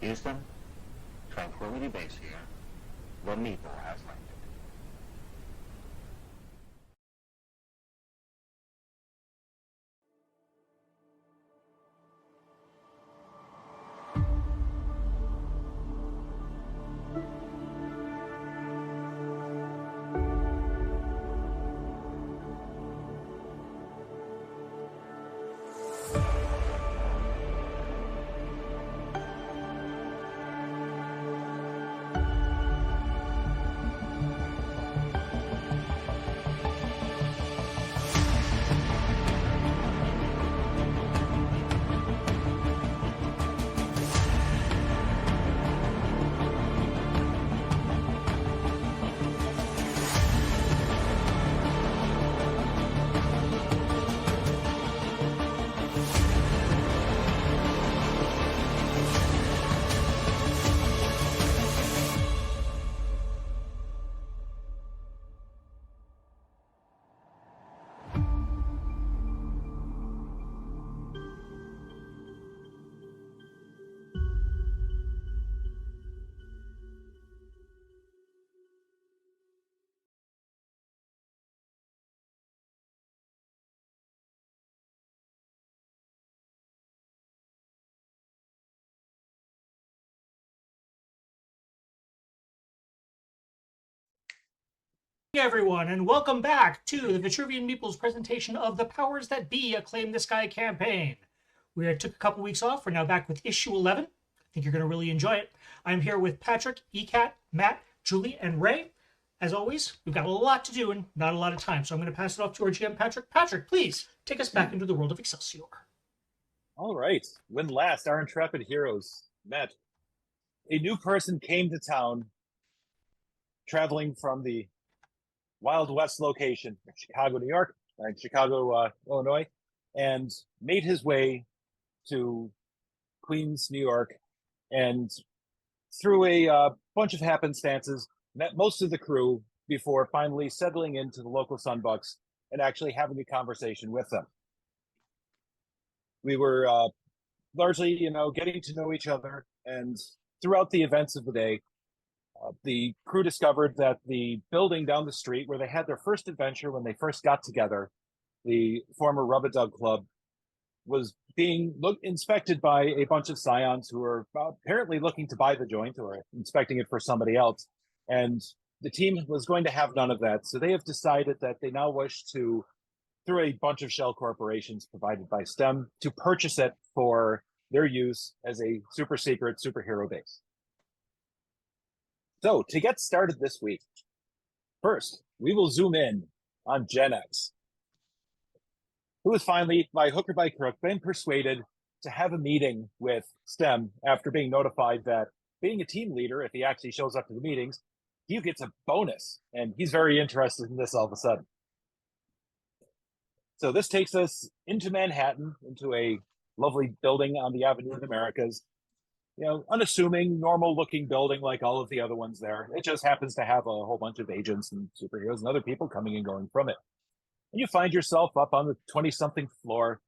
Houston, Tranquility Base here. The Meeple has landed. Hey everyone, and welcome back to the Vitruvian Meeple's presentation of the Powers That Be Acclaim the Sky campaign. We took a couple weeks off. We're now back with issue 11. I think you're going to really enjoy it. I'm here with Patrick, ECAT, Matt, Julie, and Ray. As always, we've got a lot to do and not a lot of time, so I'm going to pass it off to our GM, Patrick. Patrick, please take us back into the world of Excelsior. All right. When last our intrepid heroes met, a new person came to town, traveling from the Wild West location of Chicago, New York, and Chicago, Illinois, and made his way to Queens, New York, and through a bunch of happenstances, met most of the crew before finally settling into the local Sunbucks and actually having a conversation with them. We were largely, getting to know each other, and throughout the events of the day, the crew discovered that the building down the street where they had their first adventure when they first got together, the former Rub-a-Dub Club, was being inspected by a bunch of scions who were apparently looking to buy the joint or inspecting it for somebody else. And the team was going to have none of that. So they have decided that they now wish to, through a bunch of shell corporations provided by STEM, to purchase it for their use as a super secret superhero base. So to get started this week, first, we will zoom in on Gen X, who has finally, by hook or by crook, been persuaded to have a meeting with STEM after being notified that being a team leader, if he actually shows up to the meetings, he gets a bonus. And he's very interested in this all of a sudden. So this takes us into Manhattan, into a lovely building on the Avenue of the Americas. Unassuming, normal-looking building like all of the other ones there. It just happens to have a whole bunch of agents and superheroes and other people coming and going from it. And you find yourself up on the 20-something floor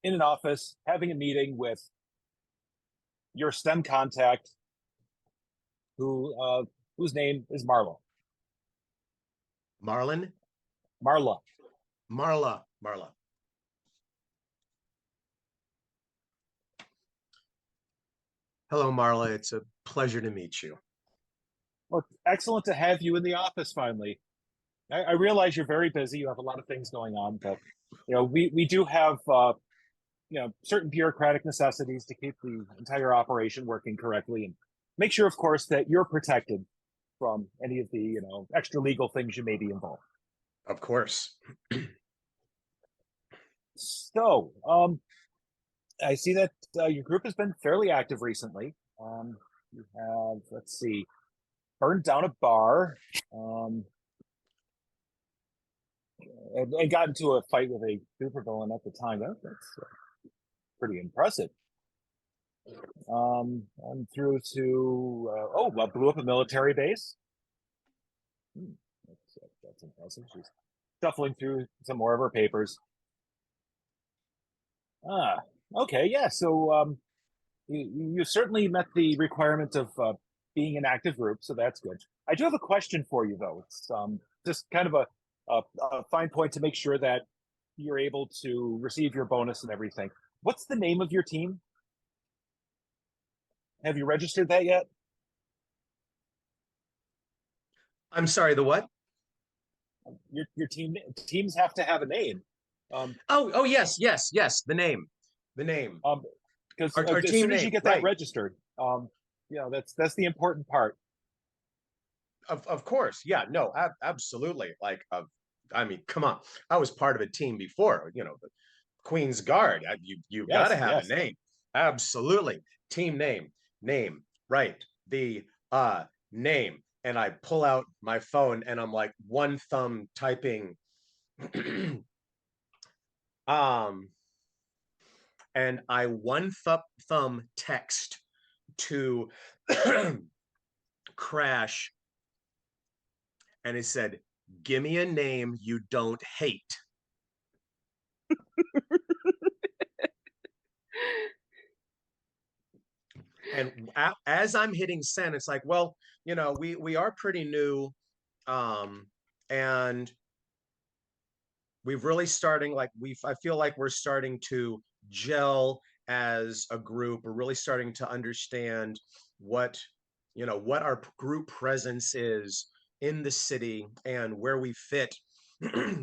in an office having a meeting with your STEM contact, whose name is Marla. Marlon? Marla. Marla. Hello, Marla. It's a pleasure to meet you. Well, excellent to have you in the office finally. I realize you're very busy. You have a lot of things going on, but we do have certain bureaucratic necessities to keep the entire operation working correctly, and make sure, of course, that you're protected from any of the extra legal things you may be involved. Of course. So, I see that your group has been fairly active recently. You have, let's see, burned down a bar, and got into a fight with a supervillain at the time. That's pretty impressive. And through to blew up a military base. That's impressive. She's shuffling through some more of her papers. Okay, yeah. So you certainly met the requirement of being an active group, so that's good. I do have a question for you, though. It's just kind of a fine point to make sure that you're able to receive your bonus and everything. What's the name of your team? Have you registered that yet? I'm sorry, the what? Your teams have to have a name. Oh, yes, the name. Because Our as team soon as you name, get that right. registered, that's the important part. Of course, yeah, no, absolutely. Like, I mean, come on, I was part of a team before. The Queen's Guard. You got to have a name. Absolutely, team name, right? The name, and I pull out my phone and I'm like one thumb typing, and I one thumb text to Crash. And it said, "Give me a name you don't hate." And as I'm hitting send, it's like, well, we are pretty new, and we've really starting like I feel like we're starting to gel as a group. We're really starting to understand what our group presence is in the city and where we fit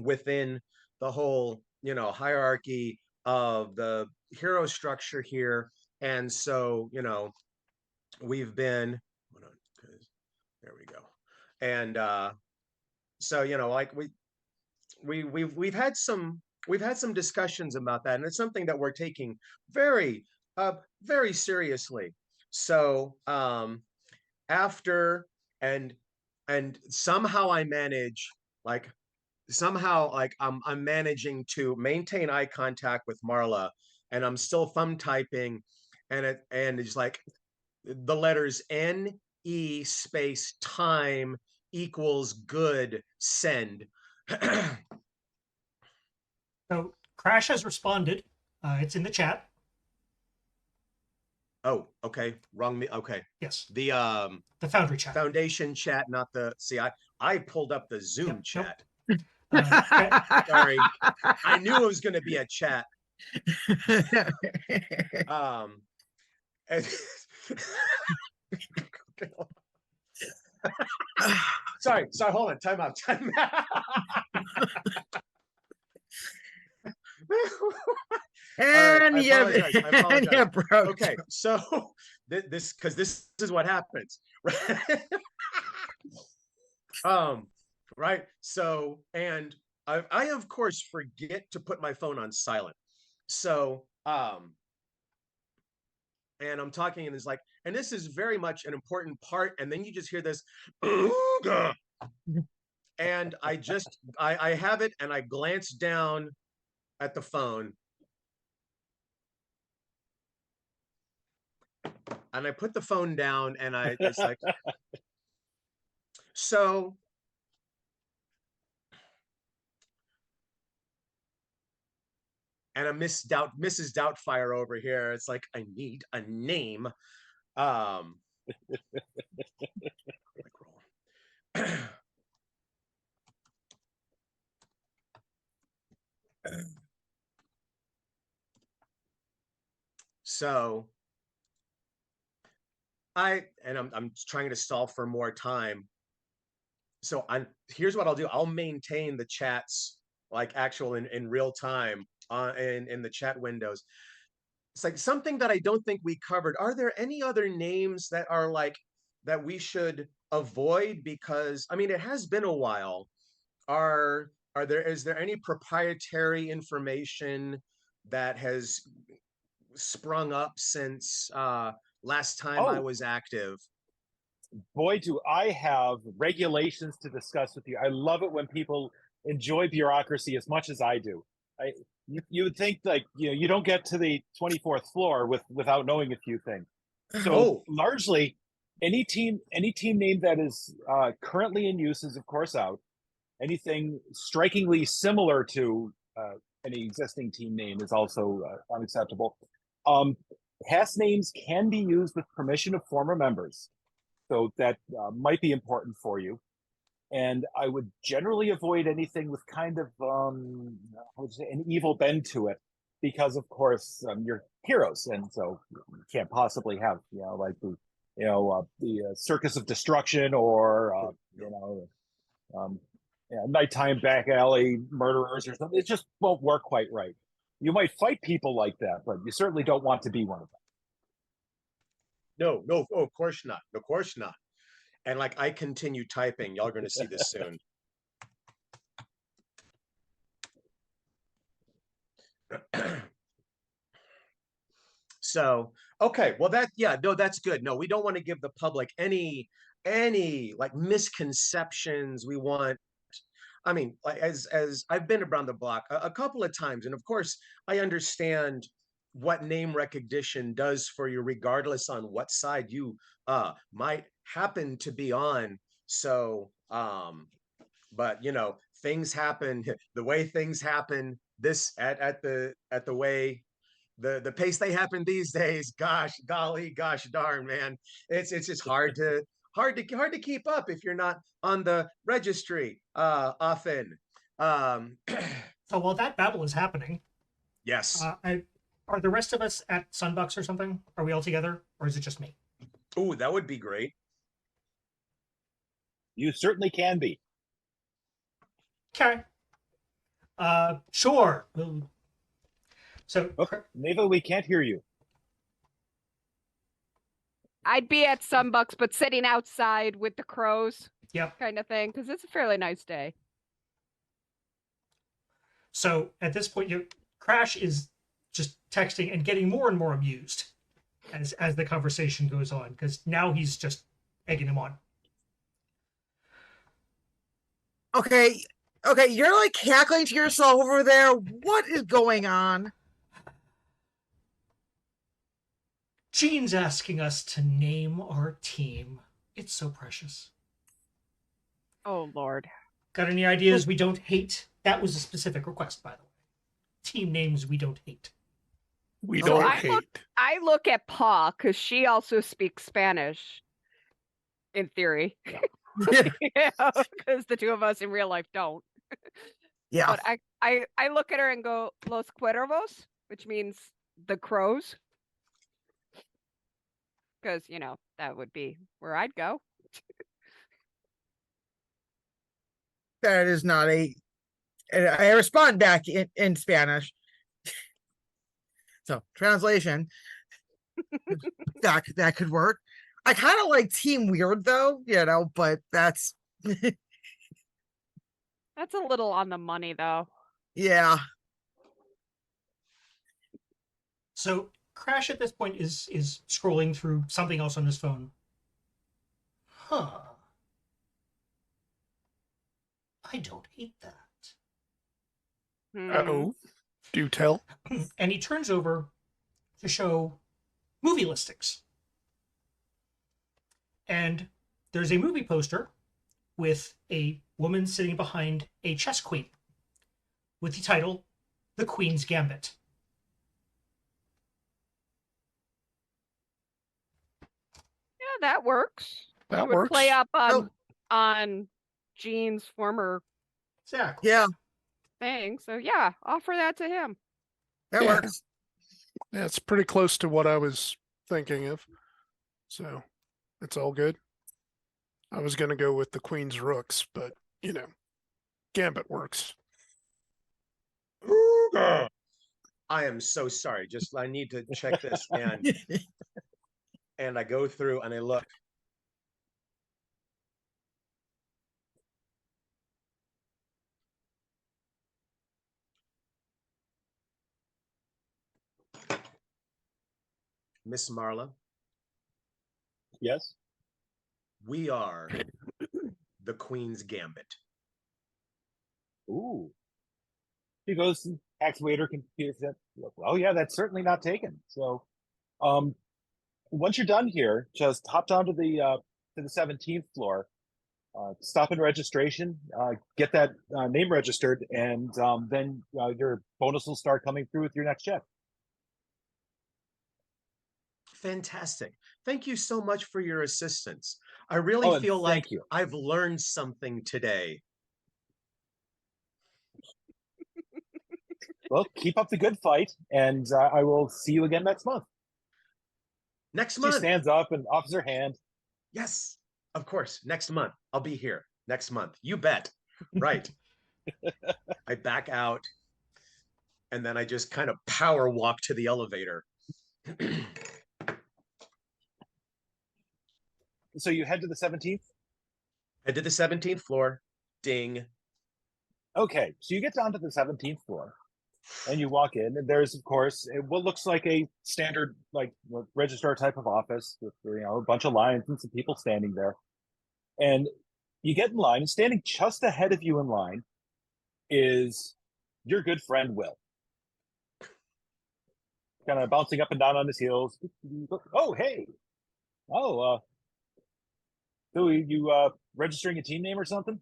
within the whole hierarchy of the hero structure here. And so we've been there we go. And so like we've had some discussions about that, and it's something that we're taking very very seriously. So after and somehow I manage I'm managing to maintain eye contact with Marla, and I'm still thumb typing, and it's like the letters NE space time equals good send. So Crash has responded. It's in the chat. Oh, okay. Wrong. Okay. Yes. The Foundry chat. Foundation chat, not the. See, I pulled up the Zoom chat. Nope. Sorry, I knew it was going to be a chat. Sorry. Hold on. Time out. And right, I apologize. bro. Okay, so this is what happens, right? Right. So, and I of course forget to put my phone on silent. So, and I'm talking, and it's like, and this is very much an important part, and then you just hear this, and I have it, and I glance down at the phone, and I put the phone down, and it's like, so. And a Mrs. Doubtfire over here. It's like, I need a name. So I'm trying to stall for more time. So here's what I'll do. I'll maintain the chats like actual in real time in the chat windows. It's like something that I don't think we covered. Are there any other names that are like that we should avoid? Because I mean, it has been a while. Is there any proprietary information that has sprung up since last time I was active? Boy, do I have regulations to discuss with you. I love it when people enjoy bureaucracy as much as I do. You would think like you don't get to the 24th floor without knowing a few things. So largely, any team name that is currently in use is of course out. Anything strikingly similar to any existing team name is also unacceptable. Past names can be used with permission of former members, so that might be important for you. And I would generally avoid anything with kind of an evil bend to it, because of course you're heroes, and so you can't possibly have like the circus of destruction or nighttime back alley murderers or something. It just won't work quite right. You might fight people like that, but you certainly don't want to be one of them. No, of course not. Of course not. And like I continue typing, y'all are going to see this soon. So, okay, well that's good. No, we don't want to give the public any like misconceptions. We want, I mean, like as I've been around the block a couple of times, and of course I understand what name recognition does for you, regardless on what side you might happen to be on. So, but things happen the way things happen. This at the way the pace they happen these days. Gosh, golly, gosh darn, man, it's just hard to keep up if you're not on the registry often. So while that babble is happening, Yes. Are the rest of us at Sunbucks or something? Are we all together, or is it just me? Oh, that would be great. You certainly can be. Okay. Sure. So, Neva, we can't hear you. I'd be at Sunbucks, but sitting outside with the crows. Yep. Kind of thing, because it's a fairly nice day. So at this point, Crash is just texting and getting more and more amused as the conversation goes on, because now he's just egging him on. Okay, you're like cackling to yourself over there. What is going on? Gene's asking us to name our team. It's so precious. Oh, Lord. Got any ideas we don't hate? That was a specific request, by the way. Team names we don't hate. We don't I hate. I look at Paw, because she also speaks Spanish, in theory. Because the two of us in real life don't. Yeah. But I look at her and go, Los Cuervos, which means the crows. Because, that would be where I'd go. That is not I respond back in Spanish. So translation. that could work. I kind of like Team Weird though, but that's That's a little on the money, though. yeah. So Crash at this point is scrolling through something else on his phone. Huh. I don't hate that. Uh-oh. Do tell. And he turns over to show movie listings. And there's a movie poster with a woman sitting behind a chess queen with the title, The Queen's Gambit. Yeah, that works. That It would works. play up Oh. on Gene's former Exactly. Yeah, thing. So, yeah, offer that to him. that Yeah. works. Yeah, it's pretty close to what I was thinking of. So it's all good. I was going to go with the Queen's Rooks, but, Gambit works. I am so sorry. Just I need to check this and I go through and I look. Miss Marla, Yes. we are the Queen's Gambit. Ooh. He goes and tax waiter computer said, well, yeah, that's certainly not taken. So once you're done here, just hop down to the 17th floor, stop in registration, get that name registered, and then your bonus will start coming through with your next check. Fantastic. Thank you so much for your assistance. I really Oh, and feel like thank you. I've learned something today. Well, keep up the good fight, and I will see you again next month. Next She month. stands up and offers her hand. Yes, of course. Next month. I'll be here next month. You bet. Right. I back out and then I just kind of power walk to the elevator. So you head to the 17th? Head to the 17th floor. Ding. Okay, so you get down to the 17th floor and you walk in, and there's, of course, what looks like a standard, like, registrar type of office with, a bunch of lines and some people standing there. And you get in line, and standing just ahead of you in line is your good friend Will, kind of bouncing up and down on his heels. Oh, hey. Oh, so you registering a team name or something?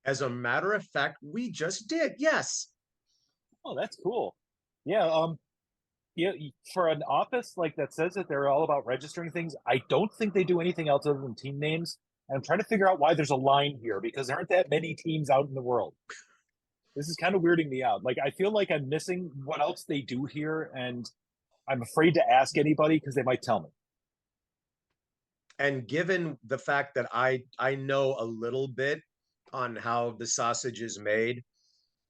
As a matter of fact, we just did. Yes. Oh, that's cool. Yeah, yeah, for an office like that says that they're all about registering things, I don't think they do anything else other than team names. And I'm trying to figure out why there's a line here, because there aren't that many teams out in the world. This is kind of weirding me out. Like, I feel like I'm missing what else they do here, and I'm afraid to ask anybody because they might tell me. And given the fact that I know a little bit on how the sausage is made,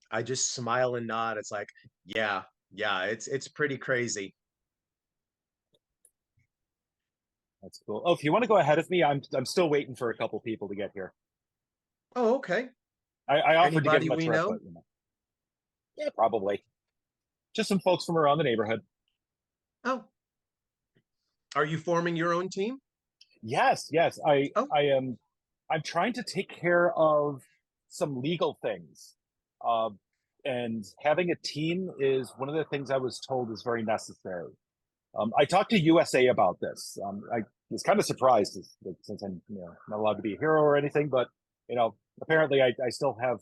I just smile and nod. It's like, yeah, it's pretty crazy. That's cool. Oh, if you want to go ahead of me, I'm still waiting for a couple people to get here. Oh, okay. I offered to give Anybody them a we trip, know? but, yeah, probably. Just some folks from around the neighborhood. Oh. Are you forming your own team? Yes. Oh. I'm trying to take care of some legal things. And having a team is one of the things I was told is very necessary. I talked to USA about this. I was kind of surprised since I'm not allowed to be a hero or anything, but apparently I still have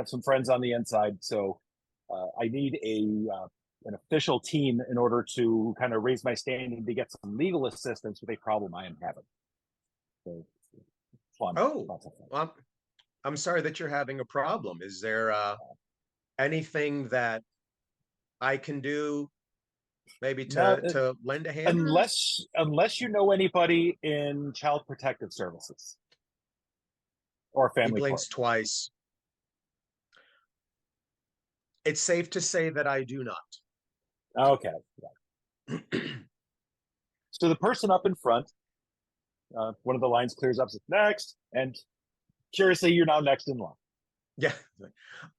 some friends on the inside, so I need an official team in order to kind of raise my standing to get some legal assistance with a problem I am having. So, fun. Oh, well, I'm sorry that you're having a problem. Is there anything that I can do maybe to lend a hand? Unless you know anybody in Child Protective Services or He Family blinks Court. twice. It's safe to say that I do not. Okay. Yeah. So the person up in front, one of the lines clears up, says, next, and curiously, you're now next in line. Yeah,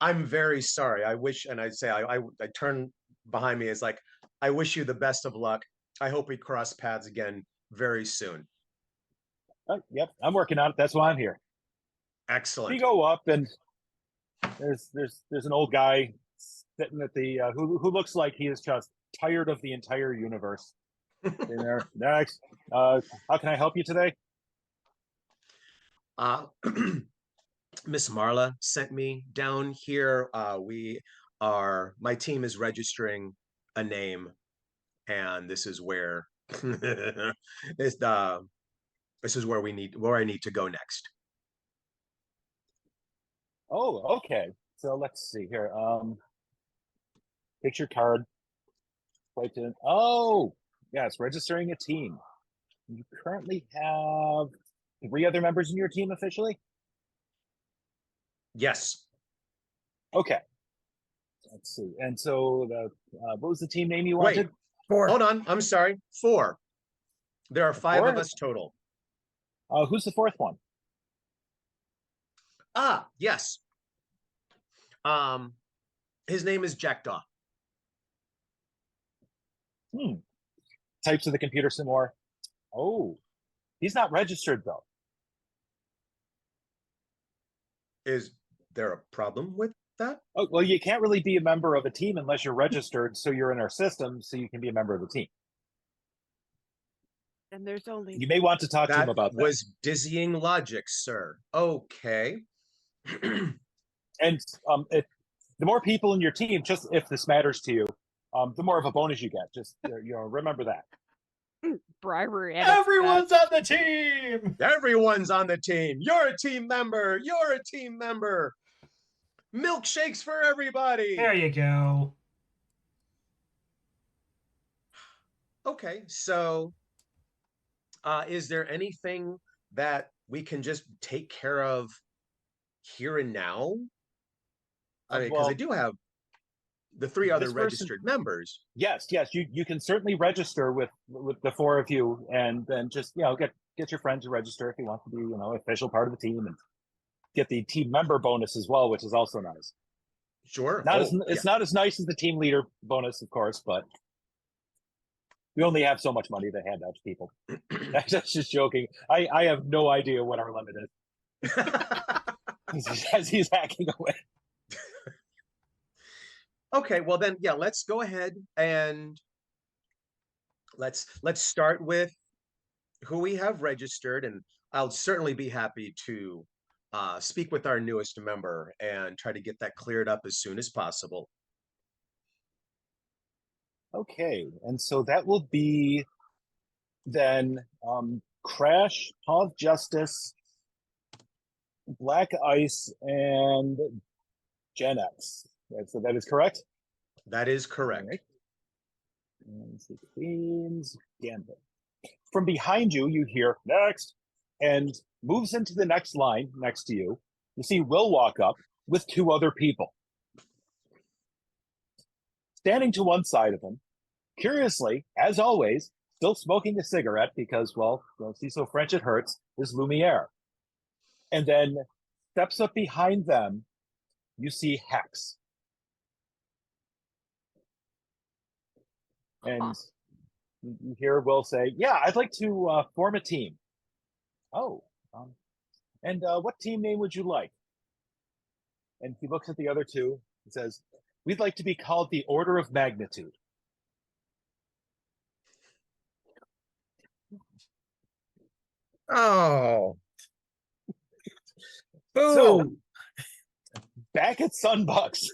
I'm very sorry. I wish, and I say, I turn behind me. It's like, I wish you the best of luck. I hope we cross paths again very soon. Yep, I'm working on it. That's why I'm here. Excellent. You go up, and there's an old guy sitting at the who looks like he is just tired of the entire universe. In there, next. How can I help you today? Miss Marla sent me down here. My team is registering a name, and this is where this is where I need to go next. Oh, okay. So let's see here. Picture card. Oh, yes, registering a team. You currently have 3 other members in your team officially? Yes. Okay. Let's see. And so what was the team name you Wait, wanted? 4. Hold on. I'm sorry. 4. There are 5 of 4? us total. Who's the 4th one? Ah, yes. His name is Jackdaw. Types of the computer some more. Oh, he's not registered though. Is there a problem with that? Oh, well, you can't really be a member of a team unless you're registered, so you're in our system, so you can be a member of the team. And there's only You may want to talk to him about that. That was dizzying logic, sir. Okay. And the more people in your team, just if this matters to you, the more of a bonus you get. Just remember that. Bribery at its Everyone's best. on the team. Everyone's on the team. You're a team member. You're a team member. Milkshakes for everybody. There you go. Okay, so is there anything that we can just take care of here and now? I mean, because I Well, do have the three other this person- registered members. Yes, you can certainly register with the four of you, and then just get your friend to register if you want to be official part of the team, and get the team member bonus as well, which is also nice. Sure. It's not as nice as the team leader bonus, of course, but we only have so much money to hand out to people. That's just joking. I have no idea what our limit is as he's hacking away. Okay, well then, yeah, let's go ahead and let's start with who we have registered, and I'll certainly be happy to speak with our newest member and try to get that cleared up as soon as possible. Okay, and so that will be then Crash, Paw of Justice, Black Ice, and Gen X. So that is correct? That is correct. Right. And the Queen's Gambit. From behind you, you hear next, and moves into the next line next to you. You see Will walk up with two other people. Standing to one side of him, curiously, as always, still smoking a cigarette because, well, don't see so French it hurts, is Lumiere. And then steps up behind them, you see Hex. And you hear Will say, yeah, I'd like to form a team. Oh, and what team name would you like? And he looks at the other two and says, we'd like to be called the Order of Magnitude. Oh. So, Boom. back at Sunbucks.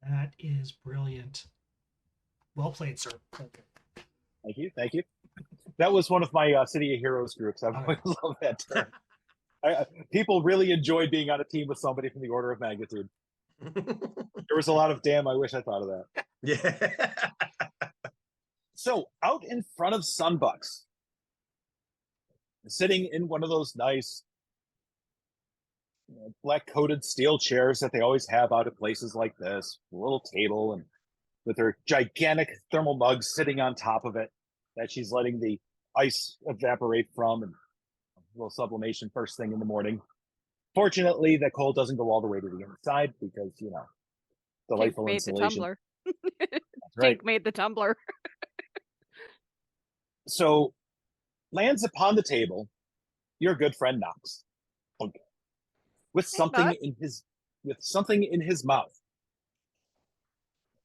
That is brilliant. Well played, sir. Okay. Thank you. That was one of my City of Heroes groups. I've always loved that term. People really enjoyed being on a team with somebody from the Order of Magnitude. There was a lot of damn, I wish I thought of that. Yeah. So, out in front of Sunbucks, sitting in one of those nice black-coated steel chairs that they always have out at places like this, a little table, and with her gigantic thermal mug sitting on top of it that she's letting the ice evaporate from, and a little sublimation first thing in the morning. Fortunately, that cold doesn't go all the way to the inside because, delightful Tink made insulation. the tumbler. That's right. Tink made the tumbler. So, lands upon the table, your good friend Knox, with something bud. in his mouth.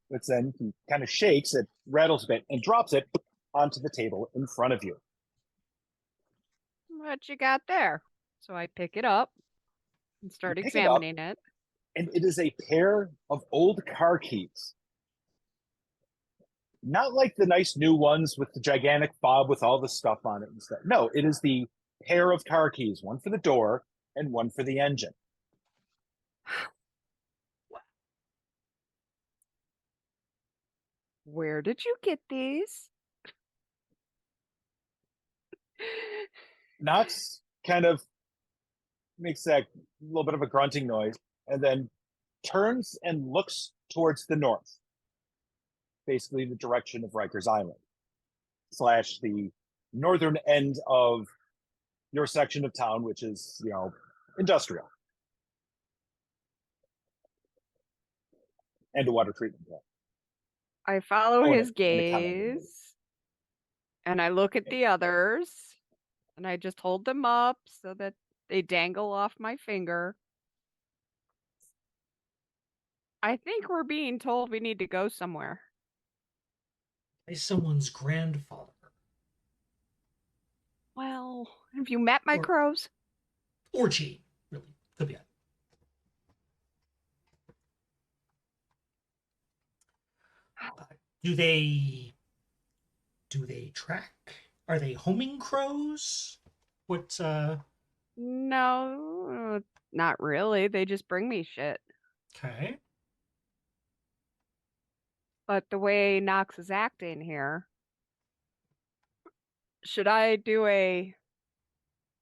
Which then he kind of shakes it, rattles a bit, and drops it onto the table in front of you. What you got there? So I pick it up and start You pick it up. examining it. And it is a pair of old car keys. Not like the nice new ones with the gigantic fob with all the stuff on it and stuff. No, it is the pair of car keys, one for the door and one for the engine. Where did you get these? Knox kind of makes that little bit of a grunting noise and then turns and looks towards the north, basically the direction of Rikers Island, / the northern end of your section of town, which is, industrial. And a water treatment plant. I follow Oh, his and a comment. gaze and I look at the others and I just hold them up so that they dangle off my finger. I think we're being told we need to go somewhere. By someone's grandfather. Well, have you met my Or- crows? Or Gene, really. Could be it. Do they Do they track? Are they homing crows? What? No, not really. They just bring me shit. Okay. But the way Nox is acting here, should I do a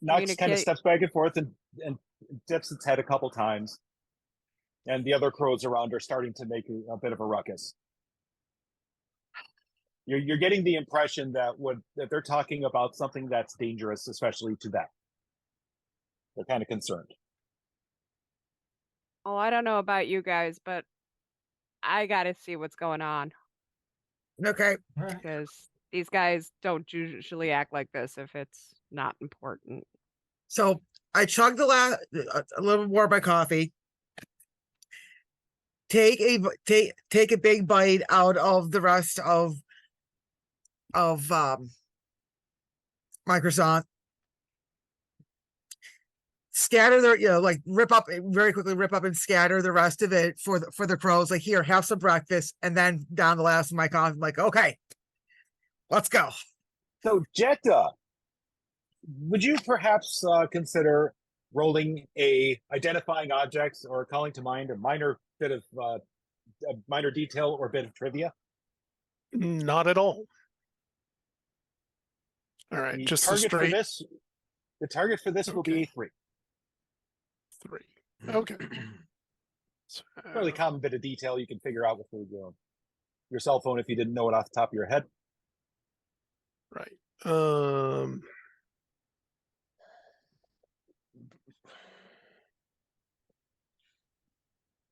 Nox kind of communicate? steps back and forth and dips its head a couple times. And the other crows around are starting to make a bit of a ruckus. You're getting the impression that they're talking about something that's dangerous, especially to them. They're kind of concerned. Oh, I don't know about you guys, but I gotta see what's going on Okay. All right. because these guys don't usually act like this if it's not important. So I chugged a little more of my coffee. Take a big bite out of the rest of my croissant. Scatter the like rip up and scatter the rest of it for the crows. Like, here, have some breakfast, and then down the last of my coffee. I'm like, okay, let's go. So, Jetta, would you perhaps consider rolling a identifying objects or calling to mind a minor bit of a minor detail or bit of trivia? Not at all. All right, The just a target straight for this. The target for this will be a 3. 3. Okay. Fairly common bit of detail you can figure out with your cell phone if you didn't know it off the top of your head. Right.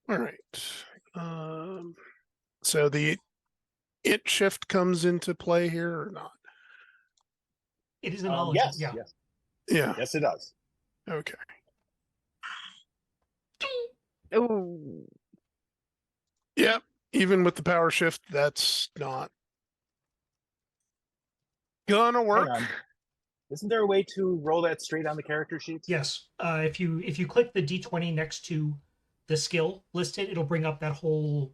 All right. So the it shift comes into play here or not? It is a knowledge. Yes, Yeah. yes, Yeah. yes, it does. Okay. Ooh, Yep. Even with the power shift, that's not gonna work. Hang on. Isn't there a way to roll that straight on the character sheet? Yes. If you click the D20 next to the skill listed, it'll bring up that whole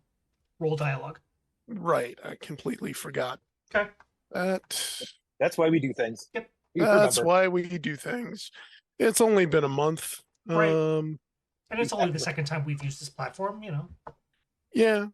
roll dialogue. Right. I completely forgot Okay. that. That's why we do things. Yep. You That's remember. why we do things. It's only been a month. Right. And it's only the Exactly. second time we've used this platform, Yeah.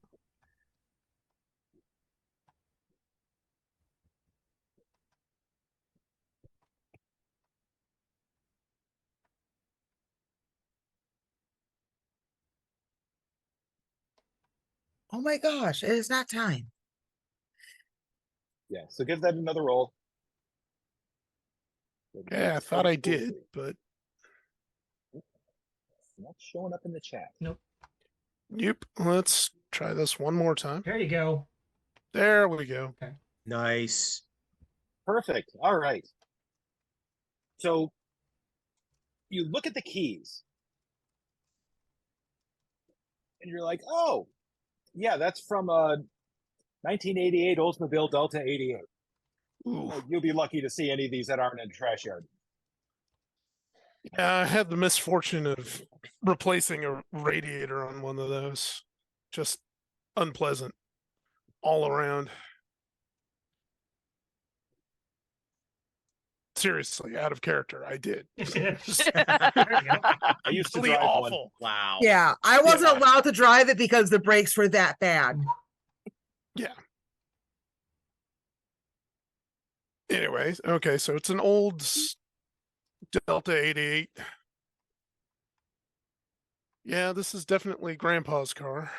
Oh my gosh, it is not time. Yeah, so give that another roll. Yeah, I thought I did, but It's not showing up in the chat. Nope. nope. Let's try this one more time. There you go. There we go. Nice. Perfect. All right. So you look at the keys and you're like, oh, yeah, that's from a 1988 Oldsmobile Delta 88. Ooh. You'll be lucky to see any of these that aren't in a trash yard. Yeah, I had the misfortune of replacing a radiator on one of those. Just unpleasant all around. Seriously, out of character, I did. There you go. I used to Really drive awful. one. Wow. Yeah, I wasn't allowed to drive it because the brakes were that bad. Yeah. Anyways, okay, so it's an old Delta 88. Yeah, this is definitely Grandpa's car.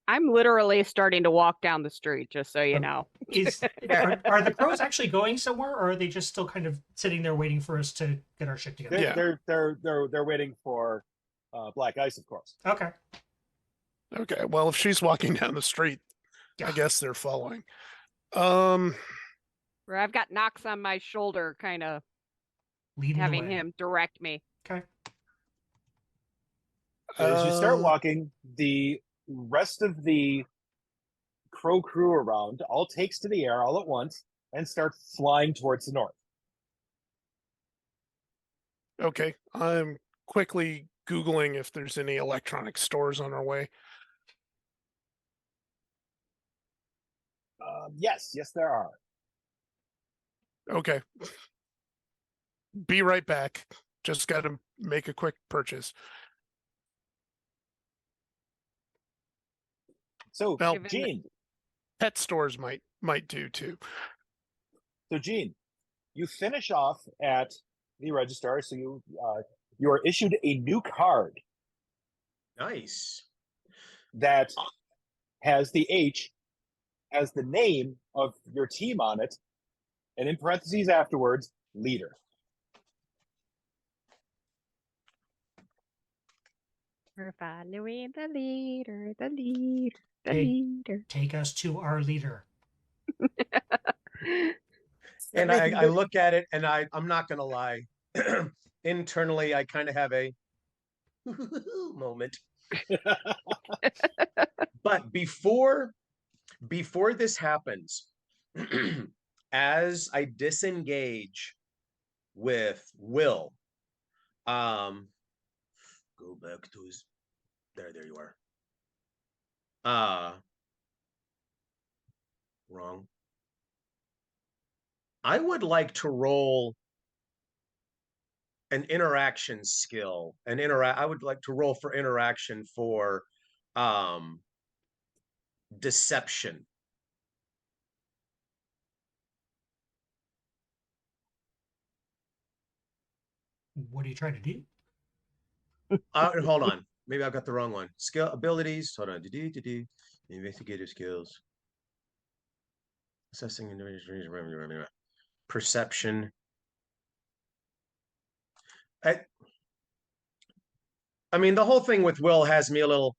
I'm literally starting to walk down the street, just so you know. Are the crows actually going somewhere, or are they just still kind of sitting there waiting for us to get our shit together? Yeah. They're waiting for black ice, of course. Okay. Okay, well, if she's walking down the street, Yeah. I guess they're following. Where I've got Nox on my shoulder, kind of Leading the having way. him direct me. Okay. So as you start walking, the rest of the crow crew around all takes to the air all at once and start flying towards the north. Okay, I'm quickly Googling if there's any electronic stores on our way. Yes, there are. Okay. Be right back. Just got to make a quick purchase. So, Well, Given Gene, pet stores might do too. so Gene, you finish off at the registrar, so you are issued a new card Nice. that has the H as the name of your team on it, and in parentheses afterwards, leader. We're following the leader, the leader, the Okay. leader. Take us to our leader. And Making I good- look at it and I'm not gonna lie. Internally, I kind of have a moment. But before this happens, as I disengage with Will, go back to his there you are. Wrong. I would like to roll an interaction skill. I would like to roll for interaction for deception. What are you trying to do? Hold on. Maybe I've got the wrong one. Skill abilities. Hold on. Investigative skills. Assessing individual perception. I mean, the whole thing with Will has me a little,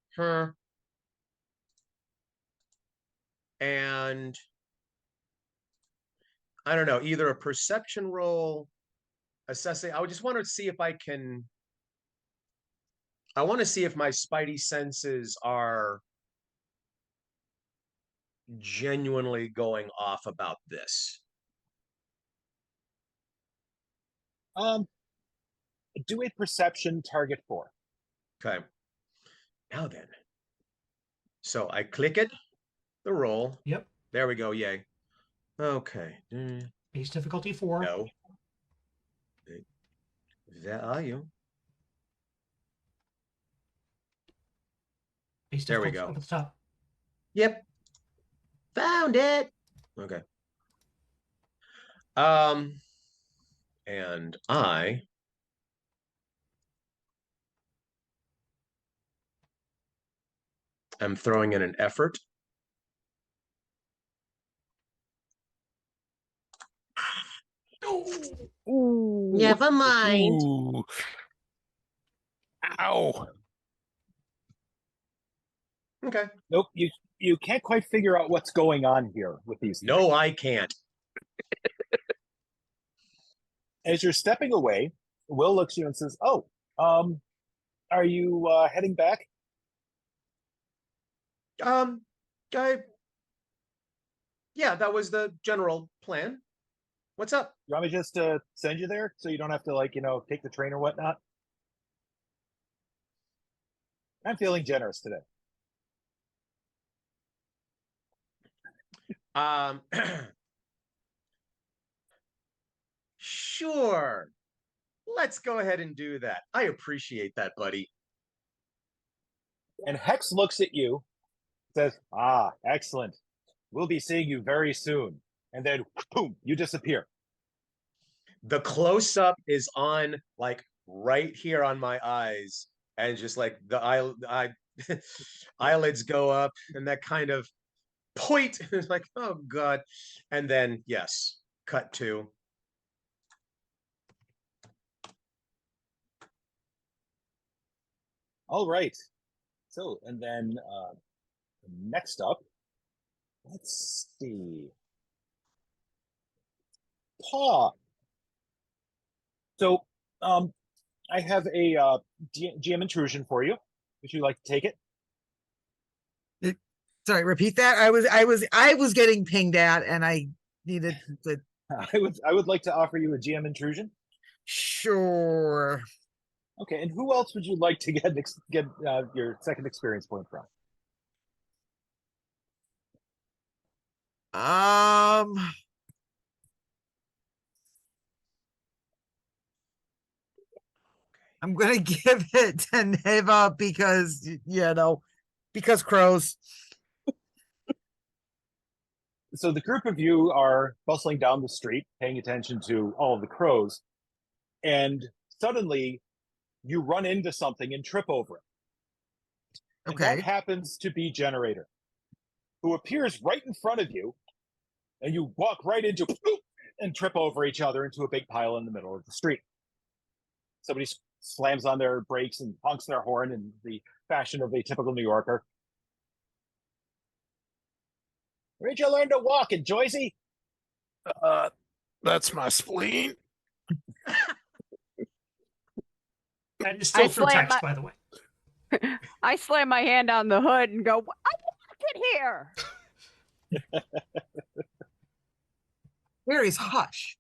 and I don't know, either a perception roll, assessing. I just want to see if I can. I want to see if my spidey senses are genuinely going off about this. Do a perception target 4. Okay. Now then. So I click it, the roll. Yep. There we go. Yay. Okay. Base difficulty 4. No. That are you? Base There we difficulty go. up at the top. Yep. Found it. Okay. And I am throwing in an effort. Ooh. Never mind. Ooh. Ow. Okay. Nope, you can't quite figure out what's going on here with these. No, I can't. As you're stepping away, Will looks at you and says, "Oh, are you heading back?" Yeah, that was the general plan. What's up? You want me just to send you there so you don't have to take the train or whatnot? I'm feeling generous today. Sure. Let's go ahead and do that. I appreciate that, buddy. And Hex looks at you, says, "Ah, excellent. We'll be seeing you very soon." And then, boom, you disappear. The close up is on like right here on my eyes, and just like the eyelids go up, and that kind of point is like, oh god. And then yes, cut to. All right. So, and then next up, let's see. Paw. So, I have a GM intrusion for you. Would you like to take it? Sorry, repeat that. I was getting pinged at, and I needed to. I would like to offer you a GM intrusion. Sure. Okay, and who else would you like to get your second experience point from? I'm gonna give it to Neva because because crows. So the group of you are bustling down the street, paying attention to all of the crows, and suddenly you run into something and trip over it. And that Okay. happens to be Generator, who appears right in front of you, and you walk right into and trip over each other into a big pile in the middle of the street. Somebody slams on their brakes and honks their horn in the fashion of a typical New Yorker. Where'd you learn to walk in Joycey? That's my spleen. That is still through slam text, my- by the way. I slam my hand on the hood and go, I walked in here. Where is Hush?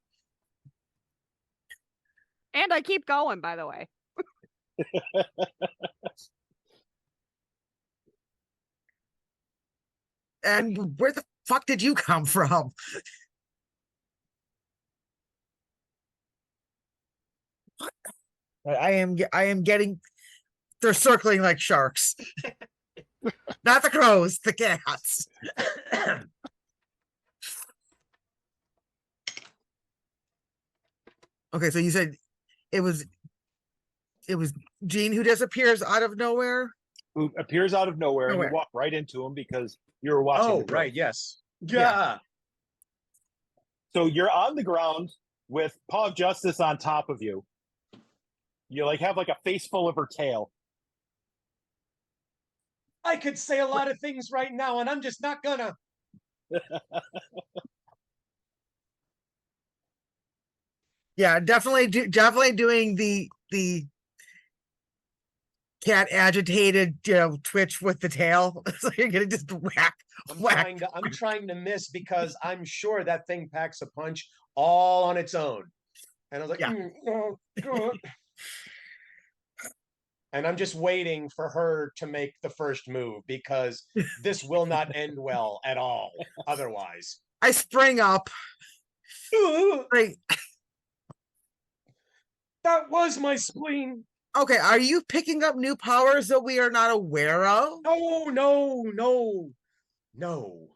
And I keep going, by the way. And where the fuck did you come from? I am getting. They're circling like sharks. Not the crows, the cats. Okay, so you said it was Gene who disappears out of nowhere. Who appears out of nowhere, and Nowhere. you walk right into him because you were watching. Oh, the crows. right, yes. Yeah. Yeah. So you're on the ground with Paw of Justice on top of you. You have a face full of her tail. I could say a lot of things right now, and I'm just not gonna. Yeah, definitely doing the cat agitated, twitch with the tail. So you're gonna just whack. I'm trying to miss because I'm sure that thing packs a punch all on its own. And I was like, Yeah. Oh, God." And I'm just waiting for her to make the first move because this will not end well at all. Otherwise, I spring up. Like, that was my spleen. okay, are you picking up new powers that we are not aware of? No.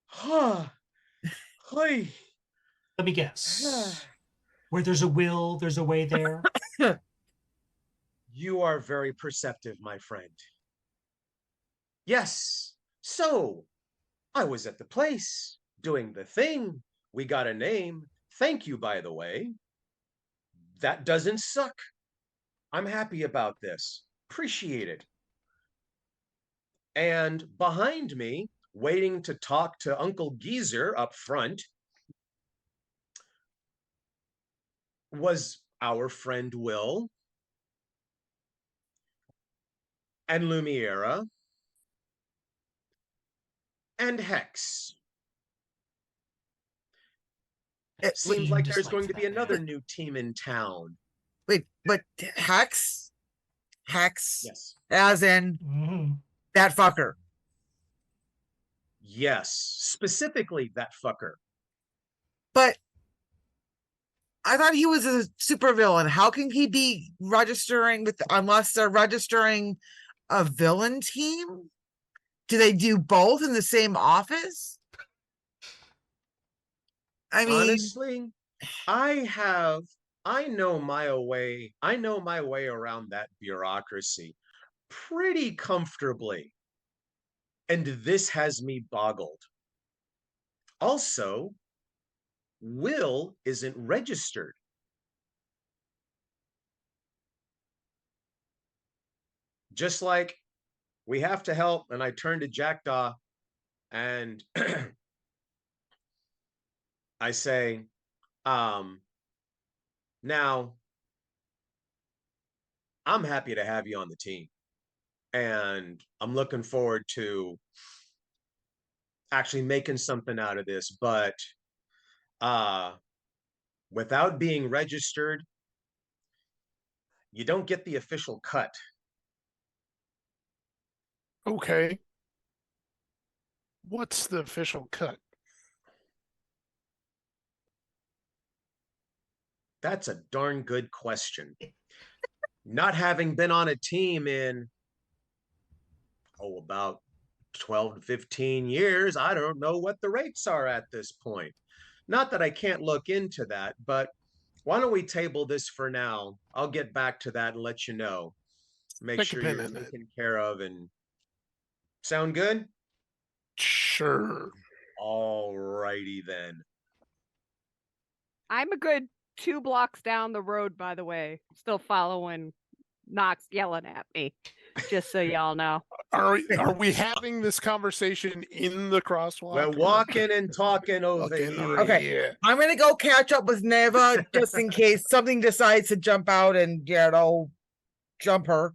Huh. Hey. Let me guess. Where there's a will, there's a way there. You are very perceptive, my friend. Yes. So, I was at the place, doing the thing. We got a name. Thank you, by the way. That doesn't suck. I'm happy about this. Appreciate it. And behind me, waiting to talk to Uncle Geezer up front, was our friend Will and Lumiera and Hex. It Seems Seemed like just there's like going to be that. another new team in town. Wait, but Hex, Yes. as in Mhm. that fucker. Yes, specifically that fucker. But I thought he was a supervillain. How can he be registering with unless they're registering a villain team? Do they do both in the same office? I mean, Honestly, I know my way around that bureaucracy pretty comfortably. And this has me boggled. Also, Will isn't registered. Just like we have to help, and I turn to Jackdaw and I say, now I'm happy to have you on the team. And I'm looking forward to actually making something out of this, but Without being registered, you don't get the official cut. Okay. What's the official cut? That's a darn good question. Not having been on a team in, about 12 to 15 years, I don't know what the rates are at this point. Not that I can't look into that, but why don't we table this for now? I'll get back to that and let you know. Make Stick a sure pin you're in it. taken care of and sound good? Sure. All righty then. I'm a good 2 blocks down the road, by the way. Still following Knox yelling at me. Just so y'all know. Are we having this conversation in the crosswalk? We're or- walking and talking over Fucking here. right Okay. here. I'm gonna go catch up with Neva just in case something decides to jump out and jump her.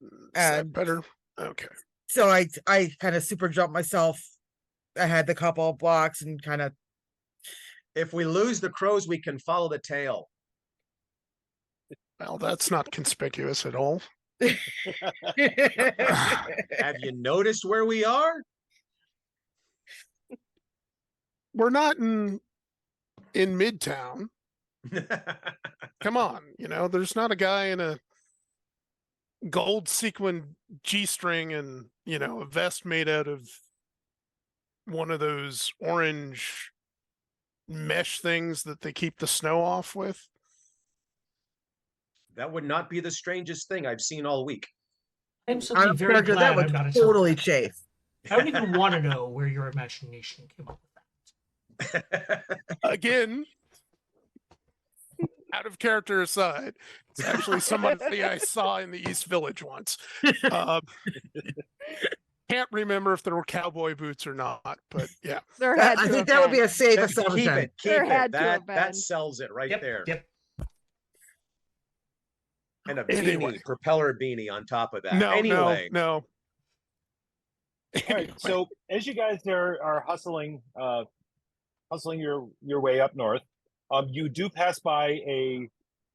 Is that And better? Okay. so I kind of super jump myself ahead the couple of blocks and kind of If we lose the crows, we can follow the tail. Well, that's not conspicuous at all. Have you noticed where we are? We're not in Midtown. Come on, there's not a guy in a gold sequin G-string and a vest made out of one of those orange mesh things that they keep the snow off with. That would not be the strangest thing I've seen all week. I'm suddenly I'm very sure glad that I'm would not a totally telepath. chafe. I don't even want to know where your imagination came up with that. Again, out of character aside, it's actually somebody I saw in the East Village once. Can't remember if there were cowboy boots or not, but yeah. There had I to think have that would be been. a safe Keep assumption. it. Keep There it. had to That have that been. sells it right there. Yep. And a Anyway. beanie, propeller beanie on top of that. No. Anyway, No. All right. So as you guys are hustling your way up north, you do pass by a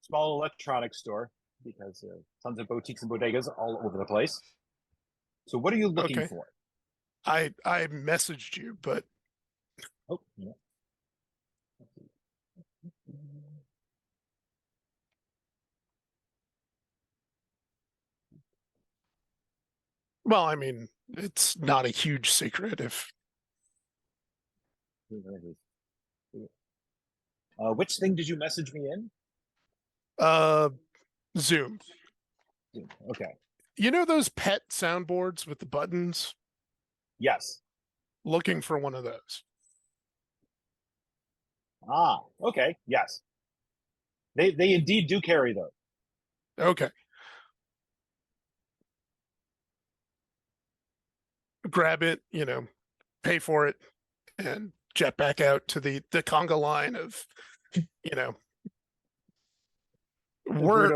small electronics store because tons of boutiques and bodegas all over the place. So what are you looking Okay. for? I messaged you, but Oh, yeah. well, I mean, it's not a huge secret if Which thing did you message me in? Zoom. Okay. You know those pet soundboards with the buttons? Yes. Looking for one of those. Ah, okay. Yes. They indeed do carry those. Okay. Grab it, pay for it, and jet back out to the conga line of, we're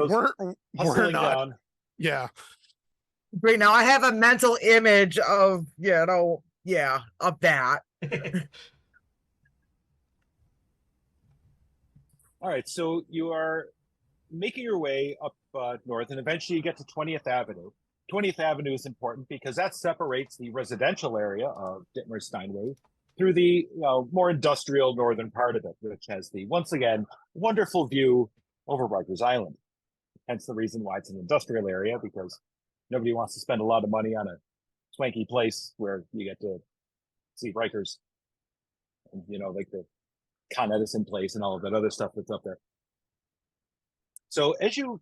Hustling not. down. Yeah. Great. Now I have a mental image of, of that. All right, so you are making your way up north, and eventually you get to 20th Avenue. 20th Avenue is important because that separates the residential area of Dittmer Steinway through the more industrial northern part of it, which has the, once again, wonderful view over Rikers Island. Hence the reason why it's an industrial area, because nobody wants to spend a lot of money on a swanky place where you get to see Rikers and, like the Con Edison place and all of that other stuff that's up there. So as you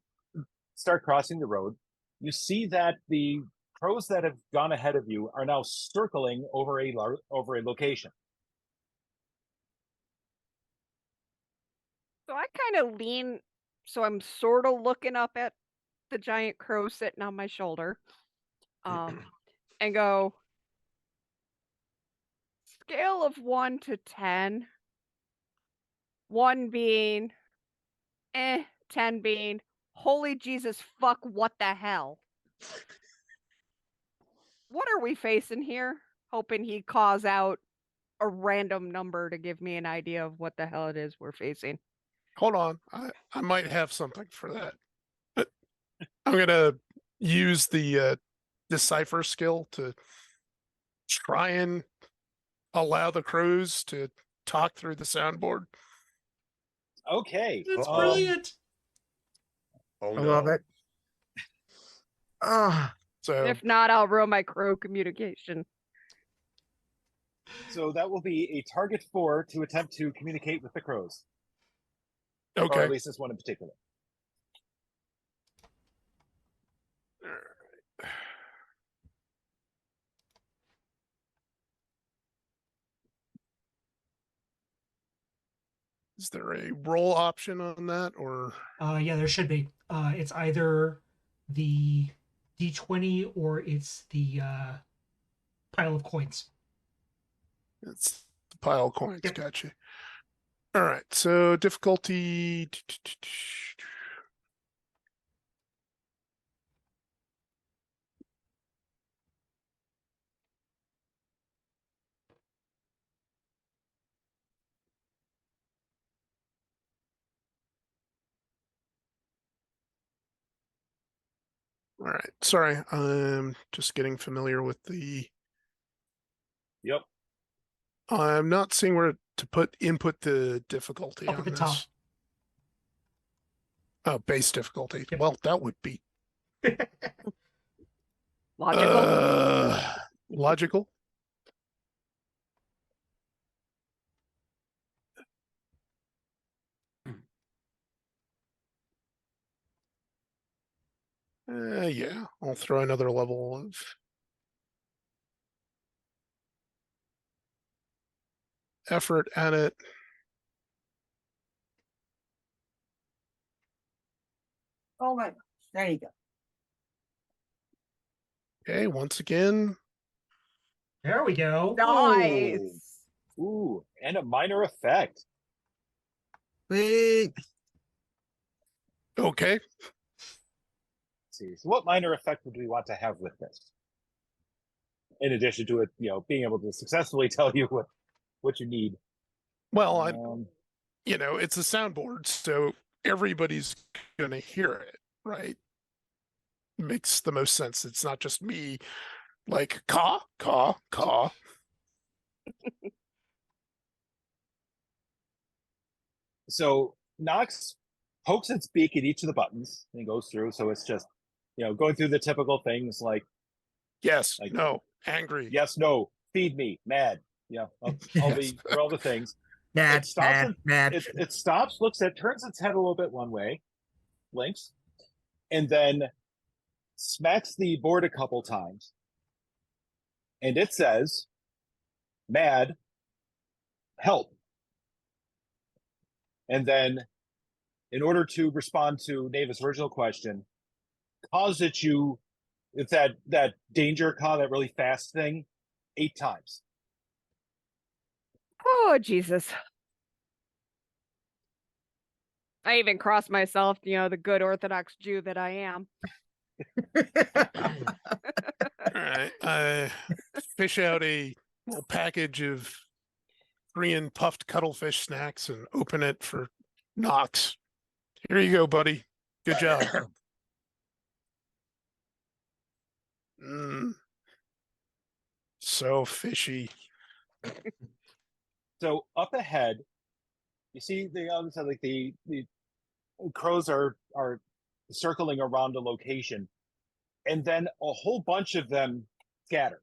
start crossing the road, you see that the crows that have gone ahead of you are now circling over a location. So I kind of lean, so I'm sort of looking up at the giant crow sitting on my shoulder, and go, scale of 1 to 10, 1 being 10 being holy Jesus fuck, what the hell? What are we facing here? Hoping he calls out a random number to give me an idea of what the hell it is we're facing. Hold on. I might have something for that. But I'm gonna use the decipher skill to try and allow the crows to talk through the soundboard. Okay. That's brilliant. Oh I no. love it. Ah, So If not, I'll ruin my crow communication. So that will be a target 4 to attempt to communicate with the crows. Or okay. at least this one in particular. Is there a roll option on that, or Yeah, there should be. It's either the D20 or it's the pile of coins. it's the pile of coins? Yep. Gotcha. All right. So difficulty. All right. Sorry. I'm just getting familiar with the. Yep. I'm not seeing where to input the difficulty Up at on the this. top. Oh, base difficulty. Yep. Well, that would be Logical. logical. Yeah, I'll throw another level of effort at it. oh my, there you go. Okay, once again. There we go. Nice. Ooh, and a minor effect. Sweet. Okay. Let's see. So what minor effect would we want to have with this? In addition to it, being able to successfully tell you what you need. Well, it's a soundboard, so everybody's gonna hear it, right? Makes the most sense. It's not just me like caw, caw, caw. So Nox pokes its beak at each of the buttons and goes through. So it's just, going through the typical things like Yes, Like- no, angry. yes, no, feed me, mad. All the things. Mad, It stops mad, and mad. it stops, looks at, turns its head a little bit one way, blinks, and then smacks the board a couple times. And it says, mad, help. And then, in order to respond to Nava's original question, it's that danger caw, that really fast thing, 8 times. Oh, Jesus. I even crossed myself, the good Orthodox Jew that I am. All right. I fish out a little package of Korean puffed cuttlefish snacks and open it for Knox. Here you go, buddy. Good job. So fishy. So up ahead, you see the other side, like the crows are circling around a location, and then a whole bunch of them scatter.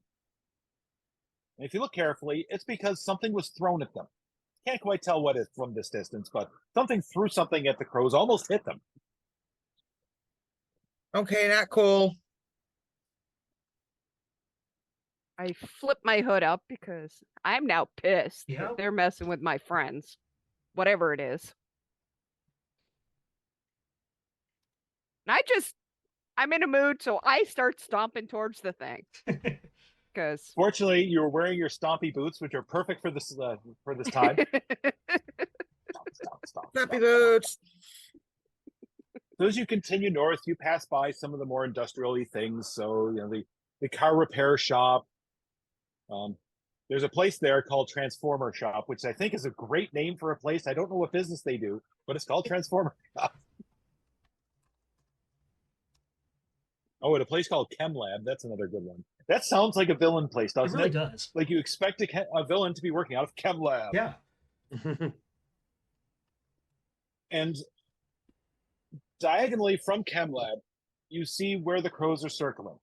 And if you look carefully, it's because something was thrown at them. Can't quite tell what is from this distance, but something threw something at the crows, almost hit them. Okay, not cool. I flip my hood up because I'm now pissed Yep. that they're messing with my friends, whatever it is. And I'm in a mood, so I start stomping towards the thing. Because Fortunately, you're wearing your stompy boots, which are perfect for this time. Stomp. Snappy boots. So as you continue north, you pass by some of the more industrial-y things. So, the car repair shop, there's a place there called Transformer Shop, which I think is a great name for a place. I don't know what business they do, but it's called Transformer Shop. Oh, and a place called Chem Lab. That's another good one. That sounds like a villain place, It doesn't really it? does. Like you expect a villain to be working out of Chem Lab. Yeah. And diagonally from Chem Lab, you see where the crows are circling.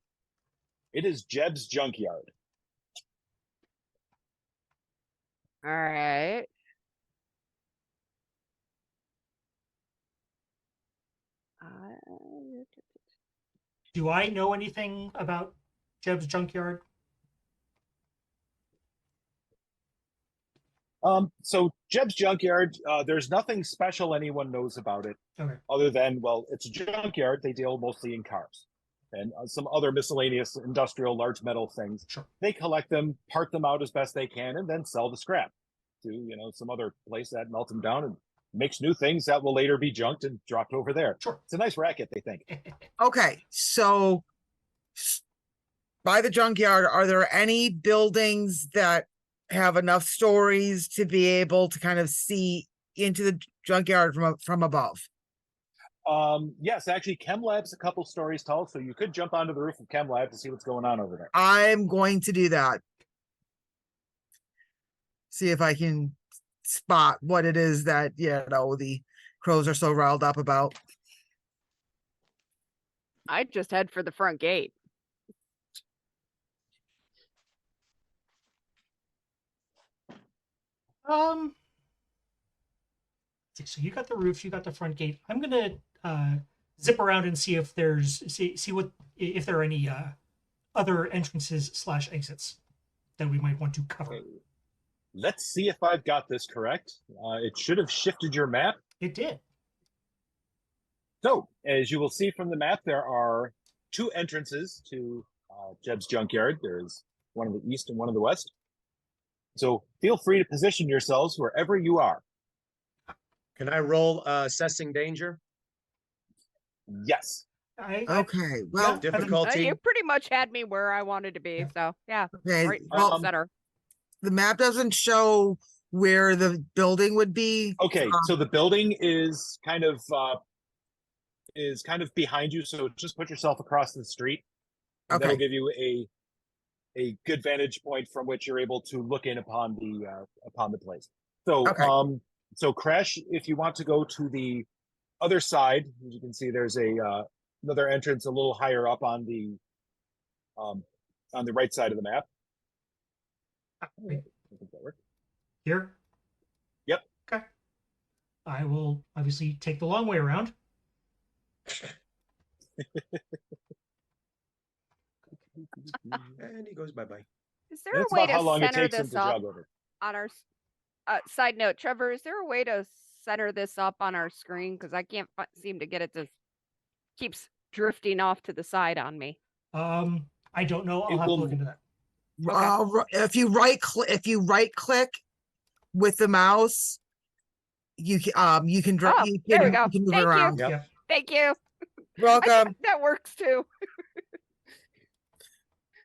It is Jeb's junkyard. All right. Do I know anything about Jeb's junkyard? So Jeb's junkyard, there's nothing special anyone knows about it, Okay. other than, well, it's a junkyard. They deal mostly in cars and some other miscellaneous industrial large metal things. Sure. They collect them, part them out as best they can, and then sell the scrap to some other place that melts them down and makes new things that will later be junked and dropped over there. Sure. It's a nice racket, they think. Okay, so by the junkyard, are there any buildings that have enough stories to be able to kind of see into the junkyard from above? Yes, actually, Chem Lab's a couple stories tall, so you could jump onto the roof of Chem Lab to see what's going on over there. I'm going to do that. See if I can spot what it is that, the crows are so riled up about. I'd just head for the front gate. So you got the roof, you got the front gate. I'm gonna zip around and see if there's if there are any other entrances / exits that we might want to cover. Okay. Let's see if I've got this correct. It should have shifted your map. It did. So, as you will see from the map, there are two entrances to Jeb's junkyard. There's one in the east and one in the west. So feel free to position yourselves wherever you are. Can I roll assessing danger? Yes. Okay, well, Difficulty. You pretty much had me where I wanted to be, so yeah, okay, right front and center. the map doesn't show where the building would be. Okay, so the building is kind of behind you. So just put yourself across the street, and that'll Okay. give you a good vantage point from which you're able to look in upon the place. So Okay. So Crash, if you want to go to the other side, as you can see, there's another entrance a little higher up on the right side of the map. I think that worked. Here? Yep. Okay. I will obviously take the long way around. And he goes bye-bye. Is there That's a way about how to long it center takes him this to up jog over. on our side note? Trevor, is there a way to center this up on our screen? Because I can't seem to get it to keeps drifting off to the side on me. I don't know. I'll It have to will- look into that. If you right click with the mouse, you can Oh, there we go. you can move it Thank you. around. Yep. Yep. Thank you. Welcome. That works too.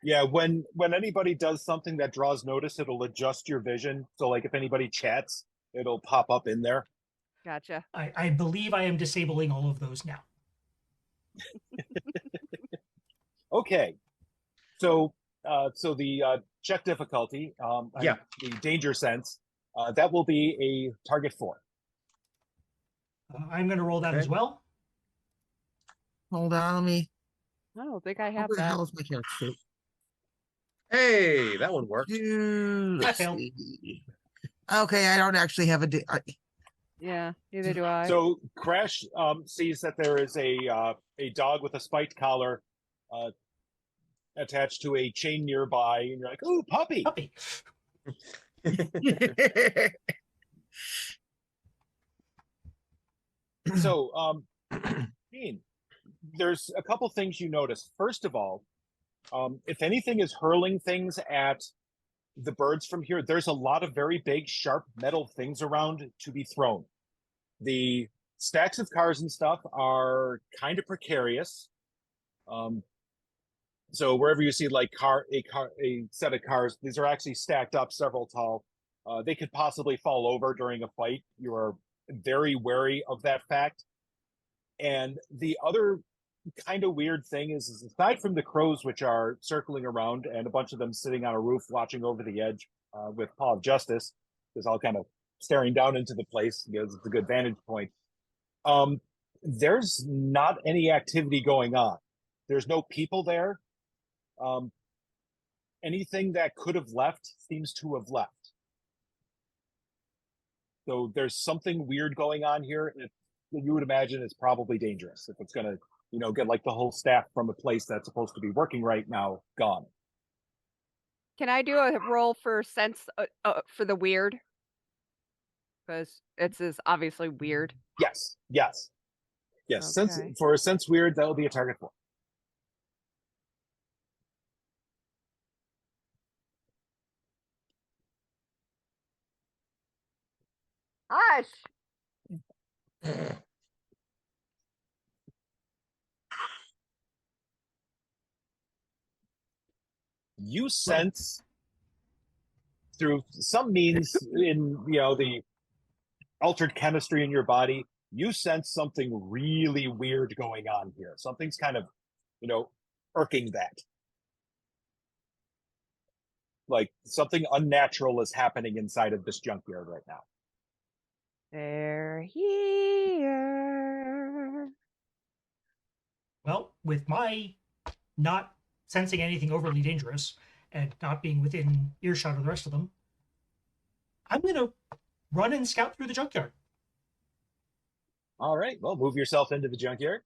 Yeah, when anybody does something that draws notice, it'll adjust your vision. So like if anybody chats, it'll pop up in there. Gotcha. I believe I am disabling all of those now. Okay. So the check difficulty, Yeah. the danger sense, that will be a target 4. I'm going to roll that as Okay. well. Hold on, let me. I don't think I have Where the that. hell is my character sheet? Hey, that one worked. Let's failed. see. Okay, I don't actually have a. Yeah, neither do I. So Crash sees that there is a dog with a spiked collar attached to a chain nearby, and you're like, "Ooh, puppy!" Puppy. So, Dean, there's a couple things you notice. First of all, if anything is hurling things at the birds from here, there's a lot of very big, sharp metal things around to be thrown. The stacks of cars and stuff are kind of precarious. So wherever you see like a set of cars, these are actually stacked up several tall. They could possibly fall over during a fight. You are very wary of that fact. And the other kind of weird thing is aside from the crows, which are circling around, and a bunch of them sitting on a roof watching over the edge with Paw of Justice, is all kind of staring down into the place because it's a good vantage point. There's not any activity going on. There's no people there. Anything that could have left seems to have left. So there's something weird going on here. You would imagine it's probably dangerous if it's going to, get like the whole staff from a place that's supposed to be working right now gone. Can I do a roll for sense for the weird? Because it's obviously weird. Yes. Okay. For a sense weird, that will be a target for. Hush! You sense through some means in the altered chemistry in your body, you sense something really weird going on here. Something's kind of irking that. Like something unnatural is happening inside of this junkyard right now. They're here. Well, with my not sensing anything overly dangerous and not being within earshot of the rest of them, I'm going to run and scout through the junkyard. All right. Well, move yourself into the junkyard.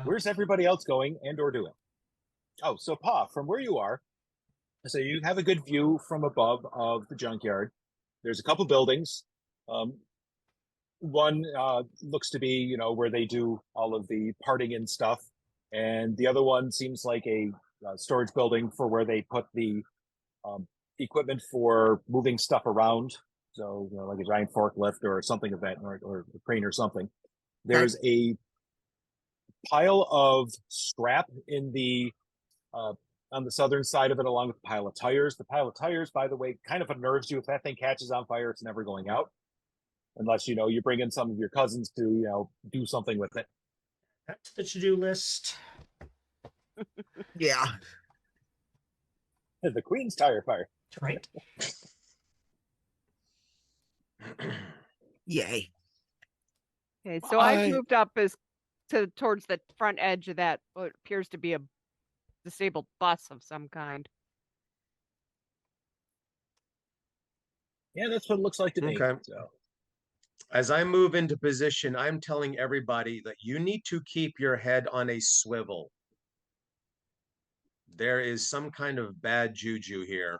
Where's everybody else going and or doing? Oh, so Pa, from where you are, so you have a good view from above of the junkyard. There's a couple buildings. One looks to be, where they do all of the parting and stuff. And the other one seems like a storage building for where they put the equipment for moving stuff around. So, like a giant forklift or something of that, or a crane or something. There's a pile of scrap in the on the southern side of it, along with a pile of tires. The pile of tires, by the way, kind of unnerves you. If that thing catches on fire, it's never going out. Unless, you bring in some of your cousins to, do something with it. That's the to-do list. Yeah. The Queen's tire fire. Right. Yay. Okay, so I've moved up towards the front edge of that what appears to be a disabled bus of some kind. Yeah, that's what it looks like to me. Okay. So. As I move into position, I'm telling everybody that you need to keep your head on a swivel. There is some kind of bad juju here.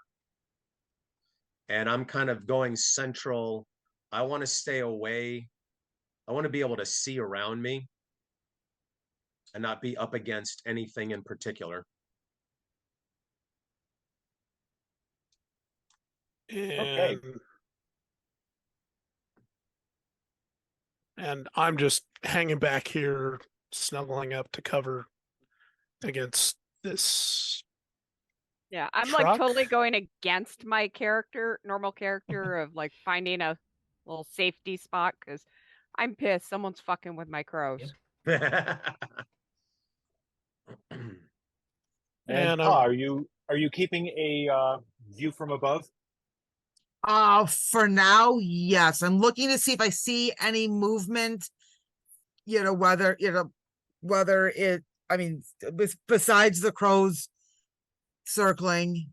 And I'm kind of going central. I want to stay away. I want to be able to see around me and not be up against anything in particular. Okay. And I'm just hanging back here, snuggling up to cover against this. Yeah, I'm truck? like totally going against my normal character of like finding a little safety spot because I'm pissed. Someone's fucking with my crows. Yep. And Pa, are you keeping a view from above? For now, yes. I'm looking to see if I see any movement, whether it, besides the crows circling,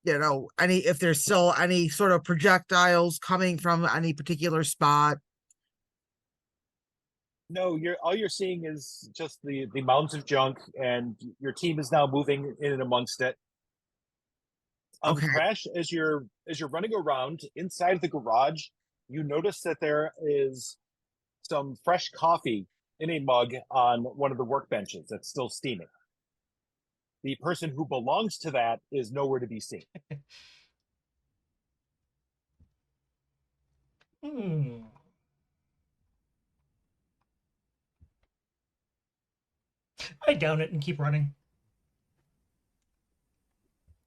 if there's still any sort of projectiles coming from any particular spot. No, all you're seeing is just the mounds of junk, and your team is now moving in and amongst it. Okay. Crash, as you're running around inside the garage, you notice that there is some fresh coffee in a mug on one of the workbenches that's still steaming. The person who belongs to that is nowhere to be seen. I down it and keep running.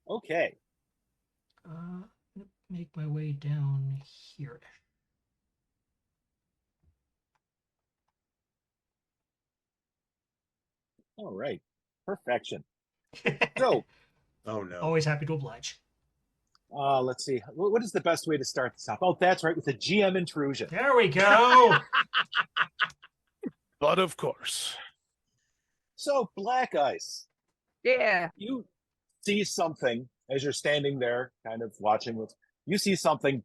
Okay. Make my way down here. All right. Perfection. So, Oh no. Always happy to oblige. let's see. What is the best way to start this off? Oh, that's right, with a GM intrusion. There we go. But of course. So, Black Ice, Yeah. you see something as you're standing there, kind of watching with. You see something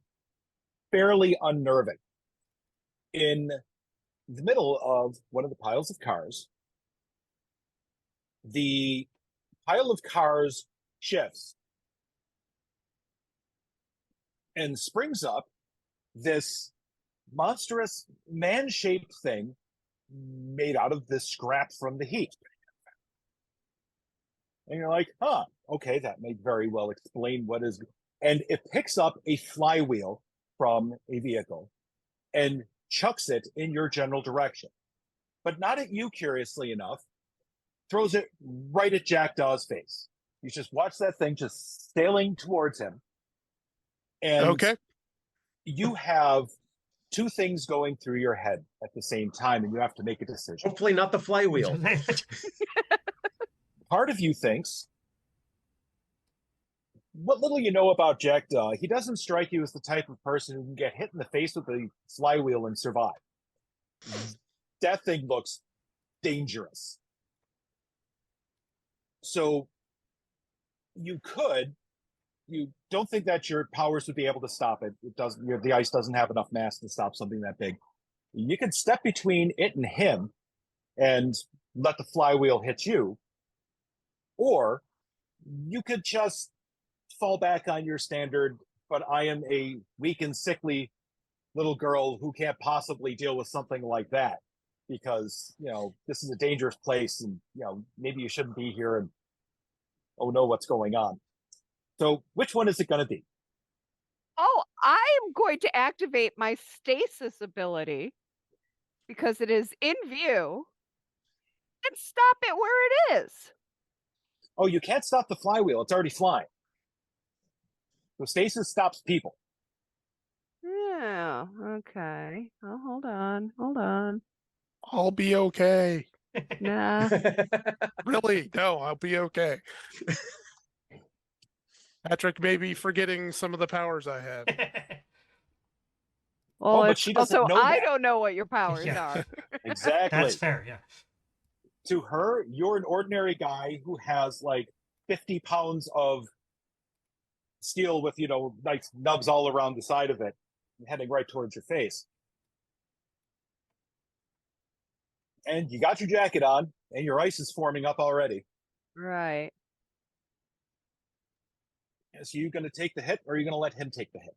fairly unnerving in the middle of one of the piles of cars. The pile of cars shifts and springs up this monstrous man-shaped thing made out of this scrap from the heat. And you're like, huh, okay, that may very well explain what is. And it picks up a flywheel from a vehicle and chucks it in your general direction. But not at you, curiously enough, throws it right at Jack Daw's face. You just watch that thing just sailing towards him. And Okay. you have two things going through your head at the same time, and you have to make a decision. Hopefully not the flywheel. Part of you thinks, what little you know about Jack Daw, he doesn't strike you as the type of person who can get hit in the face with a flywheel and survive. That thing looks dangerous. So you don't think that your powers would be able to stop it. It doesn't. The ice doesn't have enough mass to stop something that big. You can step between it and him and let the flywheel hit you, or you could just fall back on your standard, but I am a weak and sickly little girl who can't possibly deal with something like that, because, this is a dangerous place, and, maybe you shouldn't be here, and oh no, what's going on? So which one is it going to be? Oh, I am going to activate my stasis ability because it is in view and stop it where it is. Oh, you can't stop the flywheel. It's already flying. So stasis stops people. Yeah, okay. Oh, hold on. I'll be okay. Nah. Really? No, I'll be okay. Patrick may be forgetting some of the powers I have. Well, but she doesn't also, know I that. don't know what your powers Yeah. are. Exactly. That's fair, yeah. To her, you're an ordinary guy who has like 50 pounds of steel with, nice nubs all around the side of it, heading right towards your face. And you got your jacket on, and your ice is forming up already. Right. So you going to take the hit, or are you going to let him take the hit?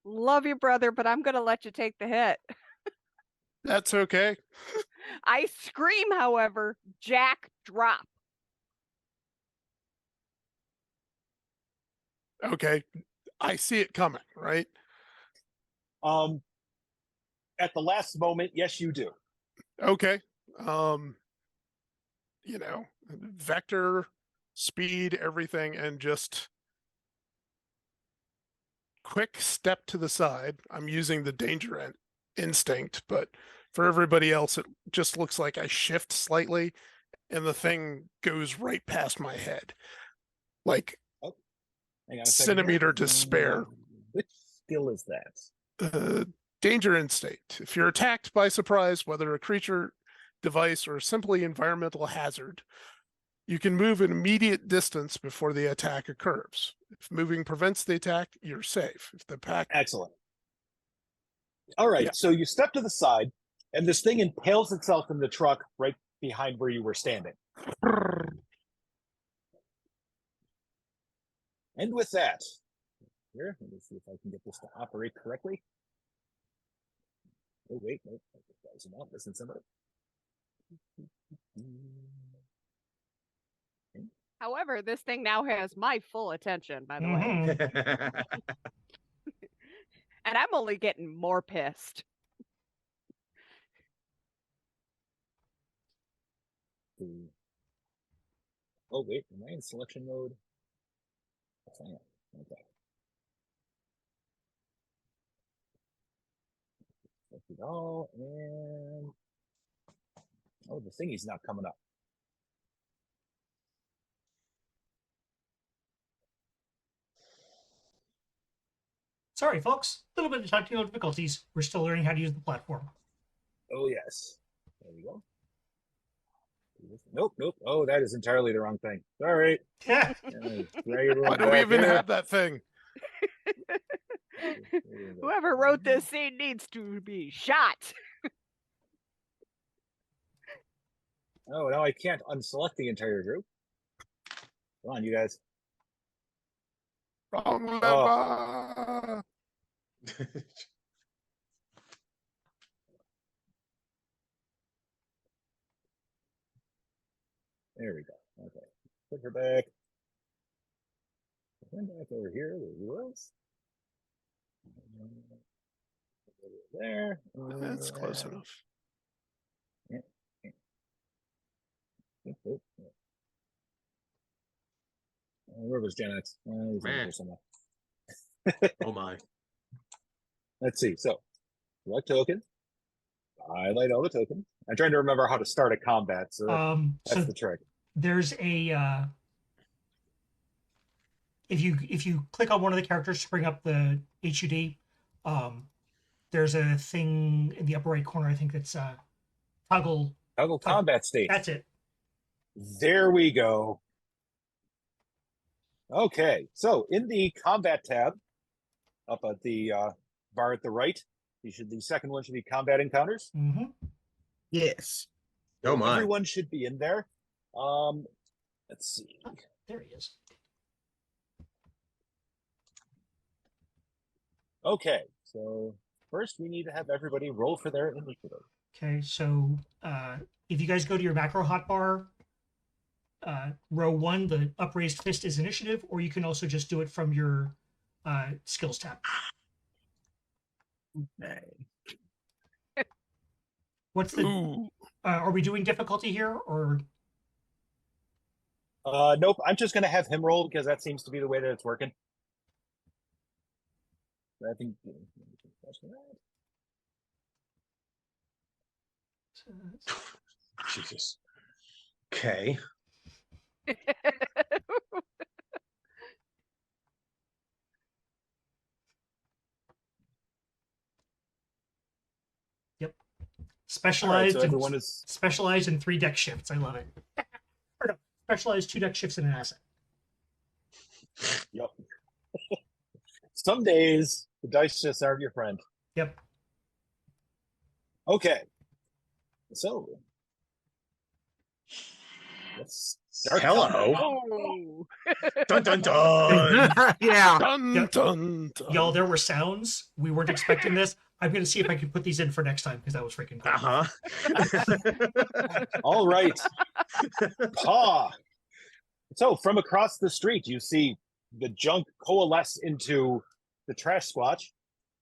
Love you, brother, but I'm going to let you take the hit. That's okay. I scream, however, Jack, drop. Okay. I see it coming, right? At the last moment, yes, you do. Okay. Vector, speed, everything, and just quick step to the side. I'm using the danger instinct, but for everybody else, it just looks like I shift slightly and the thing goes right past my head. Like Hang on a second centimeter here. to spare. Which skill is that? Danger instinct. If you're attacked by surprise, whether a creature, device, or simply environmental hazard, you can move an immediate distance before the attack occurs. If moving prevents the attack, you're safe. If the pack... Excellent. All right, Yeah. So you step to the side, and this thing impales itself in the truck right behind where you were standing. And with that, here, let me see if I can get this to operate correctly. Oh, wait, no, that was not missing somebody. However, this thing now has my full attention, by the way. Mhm. And I'm only getting more pissed. Oh, wait. Am I in selection mode? Yes, I am. Okay. Select it all, and... Oh, the thingy's not coming up. Sorry, folks. A little bit of technical difficulties. We're still learning how to use the platform. Oh, yes. There we go. Nope, nope. Oh, that is entirely the wrong thing. Sorry. Yeah. Why do we even have that thing? Whoever wrote this scene needs to be shot. Oh, now I can't unselect the entire group. Come on, you guys. Wrong lever. Oh. There we go. Okay. Put her back. Put her back over here where he was. There. That's close enough. Yeah. Where was Gen X? He's over Man. here somewhere. Oh my. Let's see. So, select token. Highlight all the tokens. I'm trying to remember how to start a combat, so that's So the trick. there's a if you click on one of the characters to bring up the HUD, there's a thing in the upper right corner. I think that's toggle. Toggle combat state. That's it. There we go. Okay, so in the combat tab, up at the bar at the right, the second one should be combat encounters. Mm-hmm. Yes. Oh my. Everyone should be in there. Let's see. Oh, there he is. Okay, so first we need to have everybody roll for their initiative. Okay, so if you guys go to your macro hotbar, row 1, the upraised fist is initiative, or you can also just do it from your skills tab. Okay. What's the? Ooh. Are we doing difficulty here, or? Nope, I'm just going to have him roll because that seems to be the way that it's working. I think. Jesus. Okay. Yep. All right, Specialized. so everyone is specialized in 3 deck shifts. I love it. Or no, specialized 2 deck shifts in an asset. Yep. Some days the dice just aren't your friend. Yep. Okay. So let's start. Hello. Oh. Dun dun dun. Yeah. Dun, Yep. dun, dun. Y'all, there were sounds. We weren't expecting this. I'm going to see if I can put these in for next time because that was freaking cool. Uh-huh. All right. Paw. So from across the street, you see the junk coalesce into the Trashquatch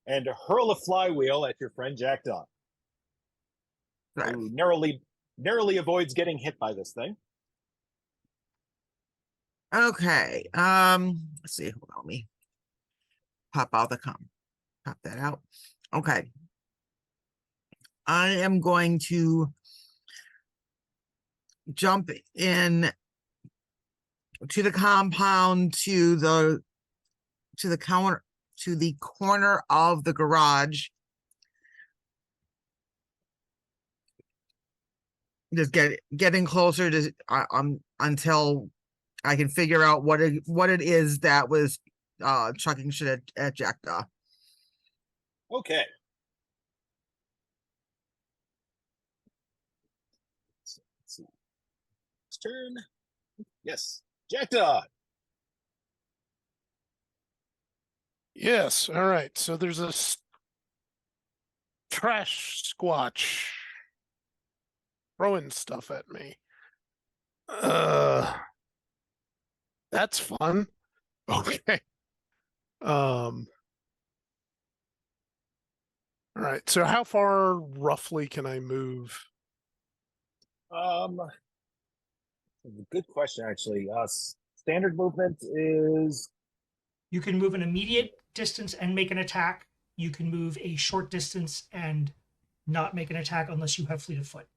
and hurl a flywheel at your friend Jackdaw, Right. who narrowly avoids getting hit by this thing. Okay. Let's see. Hold on, let me pop out the pop that out. Okay. I am going to jump in to the compound to the corner of the garage. Just getting closer to until I can figure out what it is that was chucking shit at Jackdaw. Okay. Let's see. It's turn. Yes. Jackdaw. Yes. All right. So there's a Trashquatch throwing stuff at me. That's fun. Okay. All right. So how far roughly can I move? Good question, actually. Standard movement is You can move an immediate distance and make an attack. You can move a short distance and not make an attack unless you have fleet of foot.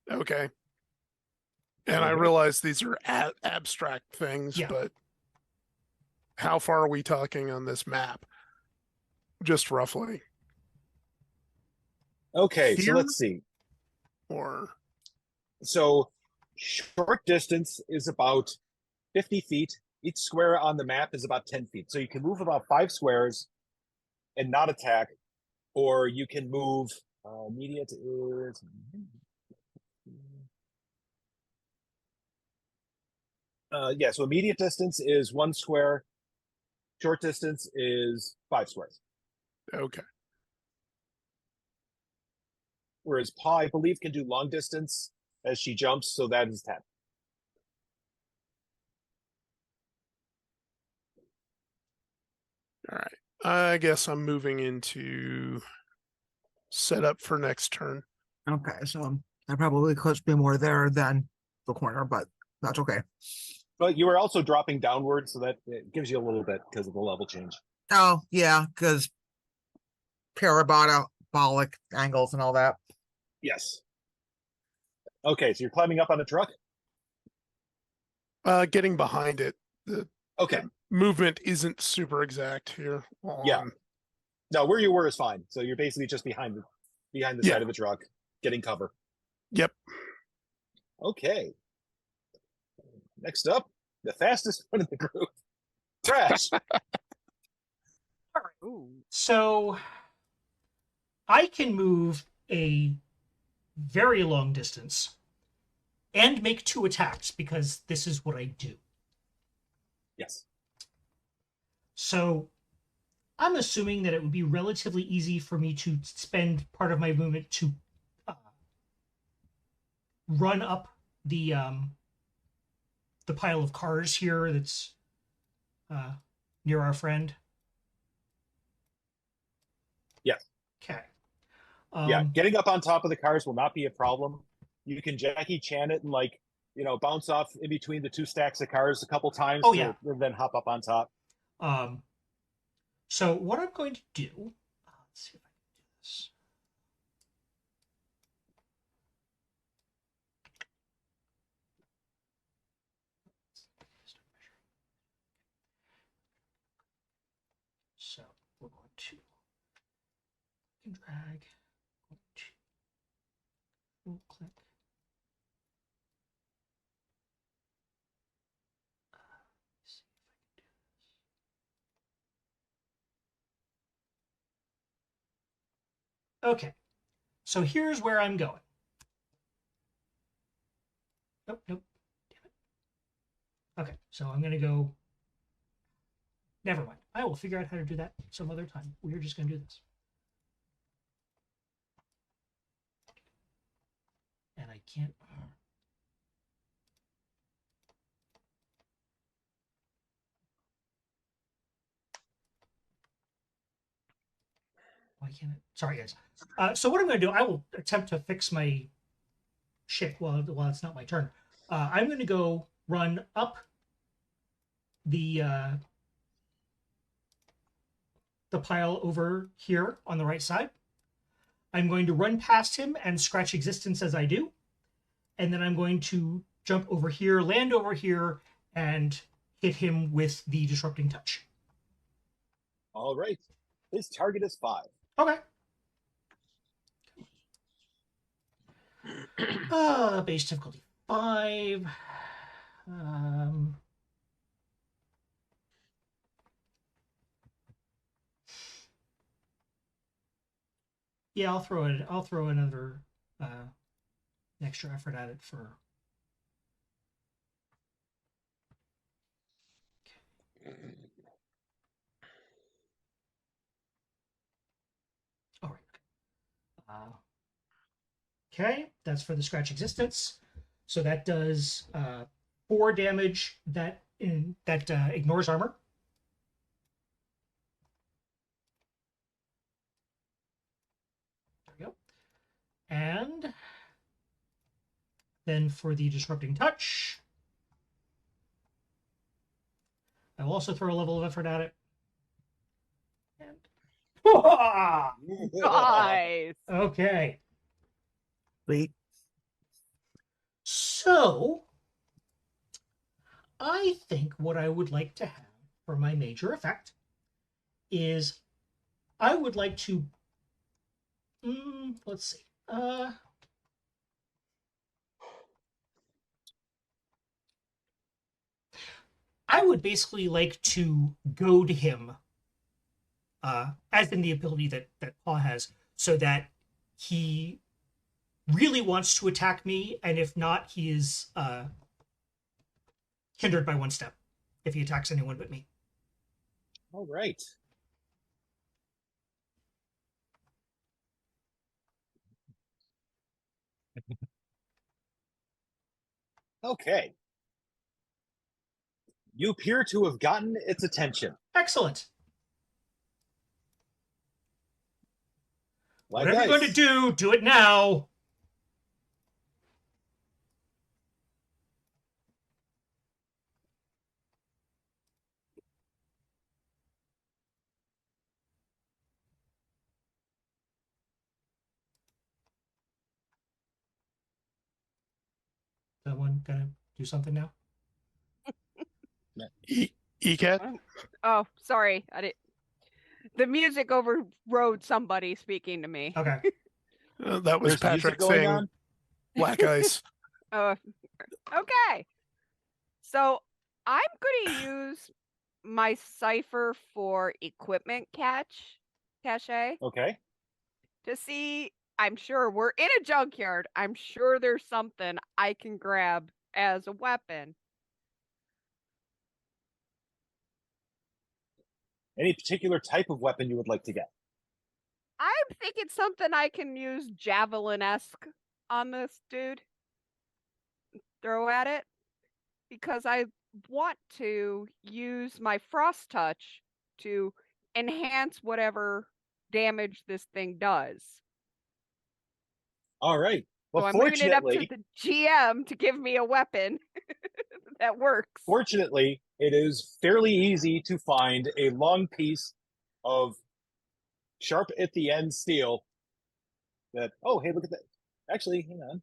Okay. And I Okay. realize these are abstract things, Yeah. but how far are we talking on this map? Just roughly. okay. So Here? let's see. Or So short distance is about 50 feet. Each square on the map is about 10 feet. So you can move about 5 squares and not attack, or you can move immediate is yeah, so immediate distance is 1 square, short distance is 5 squares. okay. Whereas Paw, I believe, can do long distance as she jumps, so that is 10. All right. I guess I'm moving into setup for next turn. Okay, so that probably cost me more there than the corner, but that's okay. But you are also dropping downward, so that it gives you a little bit because of the level change. Oh, yeah, because parabolic angles and all that. Yes. Okay, so you're climbing up on a truck? Getting behind it. The Okay. movement isn't super exact here. Yeah. No, where you were is fine. So you're basically just behind the Yeah. side of the truck, getting cover. Yep. Okay. Next up, the fastest one in the group. Trash. Ooh. So I can move a very long distance and make 2 attacks because this is what I do. Yes. So I'm assuming that it would be relatively easy for me to spend part of my movement to run up the pile of cars here that's near our friend. Yes. Okay. Yeah, getting up on top of the cars will not be a problem. You can Jackie Chan it and bounce off in between the 2 stacks of cars a couple times and then hop up on top. So what I'm going to do, let's see if I can do this. So we're going to drag, going to click. See if I can do this. Okay, so here's where I'm going. Nope. Damn it. Okay, so I'm going to go. Never mind. I will figure out how to do that some other time. We're just going to do this. And I can't. Why can't it? Sorry, guys. So what I'm going to do, I will attempt to fix my shit while it's not my turn. I'm going to go run up the pile over here on the right side. I'm going to run past him and scratch existence as I do. And then I'm going to jump over here, land over here, and hit him with the disrupting touch. All right. His target is 5. Okay. Base difficulty 5. Yeah, I'll throw another extra effort at it for. All right. Okay, that's for the scratch existence. So that does 4 damage that ignores armor. There we go. And then for the disrupting touch, I will also throw a level of effort at it. And Nice. okay. Sweet. So I think what I would like to have for my major effect is I would like to let's see. I would basically like to goad him, as in the ability that Paw has, so that he really wants to attack me, and if not, he is hindered by 1 step if he attacks anyone but me. All right. Okay. You appear to have gotten its attention. Excellent. Like Whatever you're going ice. to do it now. Someone gonna do something now? ECAT? Oh, sorry. I did. The music overrode somebody speaking to me. Okay. That was There's music Patrick going saying on? black ice. Okay. So I'm going to use my Cypher for equipment cache Okay. to see. I'm sure we're in a junkyard. I'm sure there's something I can grab as a weapon. Any particular type of weapon you would like to get? I'm thinking something I can use javelin-esque on this dude. Throw at it. Because I want to use my frost touch to enhance whatever damage this thing does. All right. Well, So I'm leaving it up to fortunately, the GM to give me a weapon that works. fortunately, it is fairly easy to find a long piece of sharp at the end steel that, oh, hey, look at that. Actually, hang on.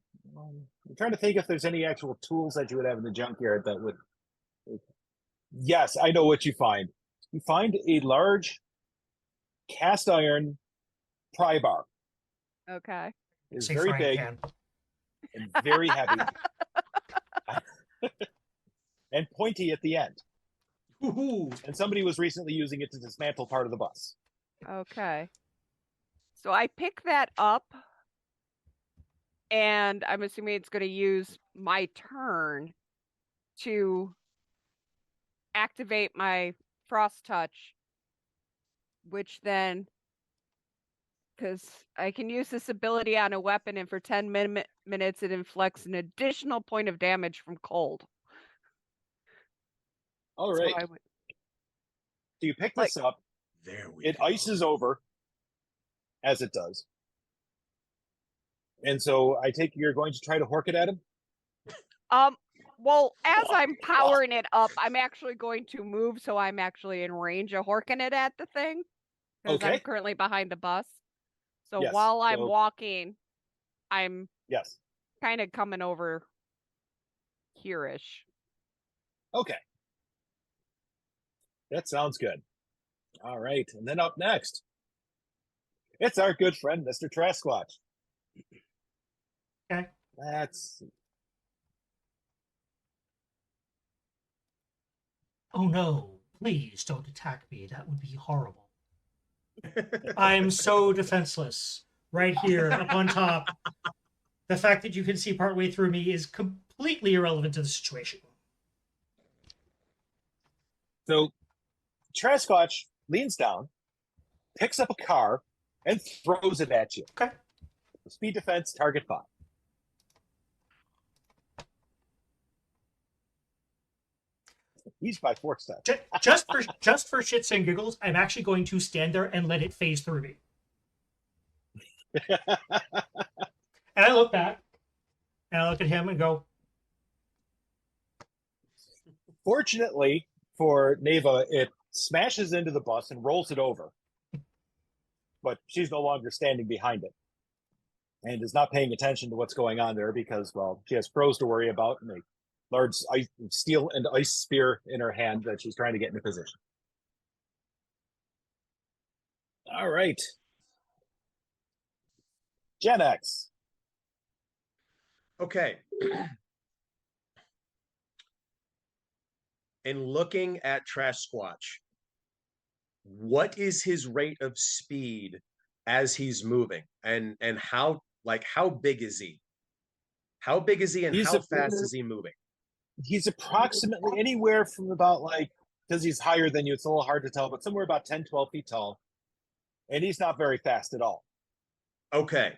I'm trying to think if there's any actual tools that you would have in the junkyard that would. Yes, I know what you find. You find a large cast iron pry bar. Okay. It's Say very frying big pan. and very heavy and pointy at the end. Woohoo! And somebody was recently using it to dismantle part of the bus. Okay. So I pick that up, and I'm assuming it's going to use my turn to activate my frost touch, which then, because I can use this ability on a weapon, and for 10 minutes it inflicts an additional point of damage from cold. All So right. I would, So you pick this up. There we It go. ices over, as it does. And so I take you're going to try to hork it at him? well, as I'm powering it up, I'm actually going to move, so I'm actually in range of horking it at the thing. Because I'm Okay. currently behind the bus. So Yes, while I'm so- walking, I'm Yes. kind of coming over here-ish. Okay. That sounds good. All right. And then up next, it's our good friend, Mr. Trashquatch. Okay. That's Oh no, please don't attack me. That would be horrible. I'm so defenseless right here up on top. The fact that you can see partway through me is completely irrelevant to the situation. so Trashquatch leans down, picks up a car, and throws it at you. Okay. Speed defense, target 5. He's by 4 steps. Just for shits and giggles, I'm actually going to stand there and let it phase through me. And I look back, and I look at him and go, Fortunately for Neva, it smashes into the bus and rolls it over. But she's no longer standing behind it and is not paying attention to what's going on there because, well, she has crows to worry about and a large steel and ice spear in her hand that she's trying to get into position. All right. Gen X. Okay. In looking at Trashquatch, what is his rate of speed as he's moving, and how big is he? How big is he, and how fast is he moving? He's approximately anywhere from about because he's higher than you, it's a little hard to tell, but somewhere about 10, 12 feet tall. And he's not very fast at all. Okay.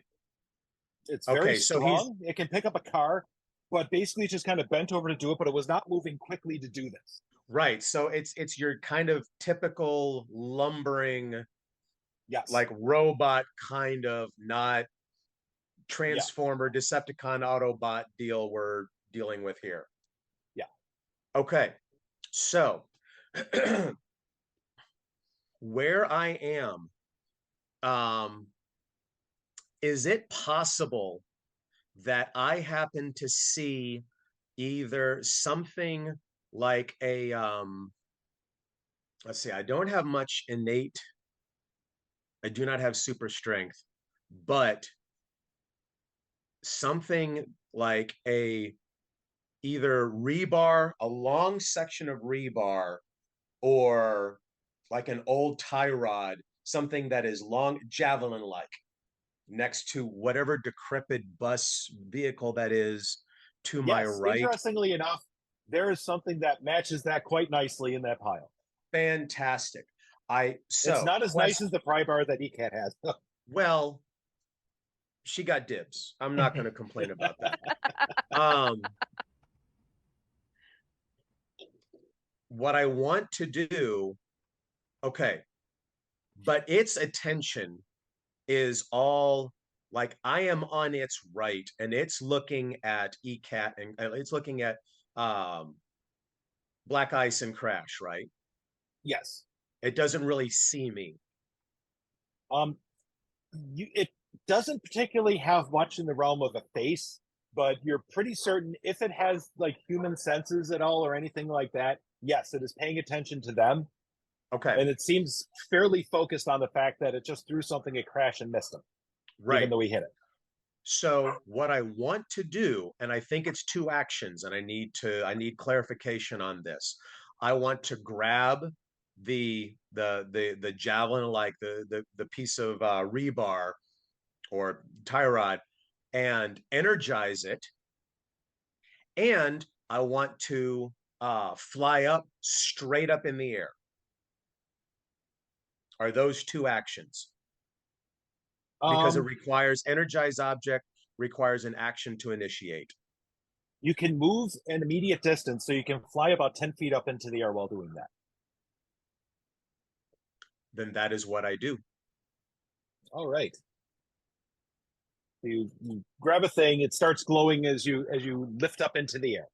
It's very strong. It can pick up a car, but basically just kind of bent over to do it, but it was not moving quickly to do this. Right. So it's your kind of typical lumbering, yes, like robot kind of, not Transformer, Decepticon, Autobot deal we're dealing with here. Yeah. Okay. So where I am, is it possible that I happen to see either something like a let's see, I don't have much innate, I do not have super strength, but something like a either rebar, a long section of rebar, or like an old tie rod, something that is long, javelin like, next to whatever decrepit bus vehicle that is to my right. Interestingly enough, there is something that matches that quite nicely in that pile. Fantastic. It's not as nice as the pry bar that ECAT has. Well, she got dibs. I'm not going to complain about that. What I want to do, okay, but its attention is all like I am on its right, and it's looking at ECAT, and it's looking at Black Ice and Crash, right? Yes. It doesn't really see me. It doesn't particularly have much in the realm of a face, but you're pretty certain if it has like human senses at all or anything like that, yes, it is paying attention to them. Okay. And it seems fairly focused on the fact that it just threw something at Crash and missed him. Right. Even though he hit it. So what I want to do, and I think it's 2 actions, and I need clarification on this. I want to grab the javelin, like the piece of rebar or tie rod, and energize it. And I want to fly up, straight up in the air. Are those 2 actions? Because it requires energized object, requires an action to initiate. You can move an immediate distance, so you can fly about 10 feet up into the air while doing that. Then that is what I do. All right. You grab a thing, it starts glowing as you lift up into the air.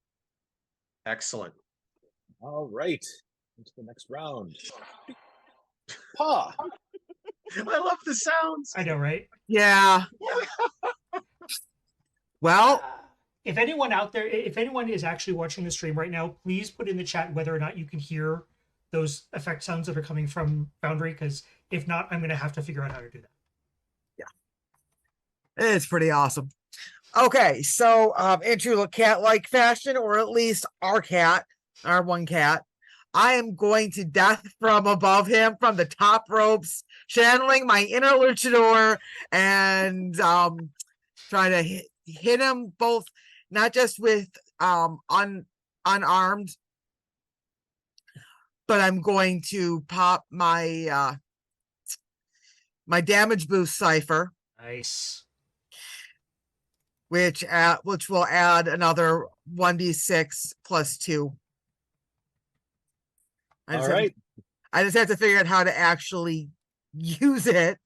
Excellent. All right. Into the next round. Paw. I love the sounds. I know, right? Yeah. Well, if anyone out there, if anyone is actually watching the stream right now, please put in the chat whether or not you can hear those effect sounds that are coming from Foundry, because if not, I'm going to have to figure out how to do that. Yeah. It's pretty awesome. Okay, so in true cat-like fashion, or at least our one cat, I am going to death from above him from the top ropes, channeling my inner luchador, and try to hit him both, not just with unarmed, but I'm going to pop my my damage boost Cypher. Nice. Which will add another 1d6 plus 2. I All just, have to, right. I just have to figure out how to actually use it.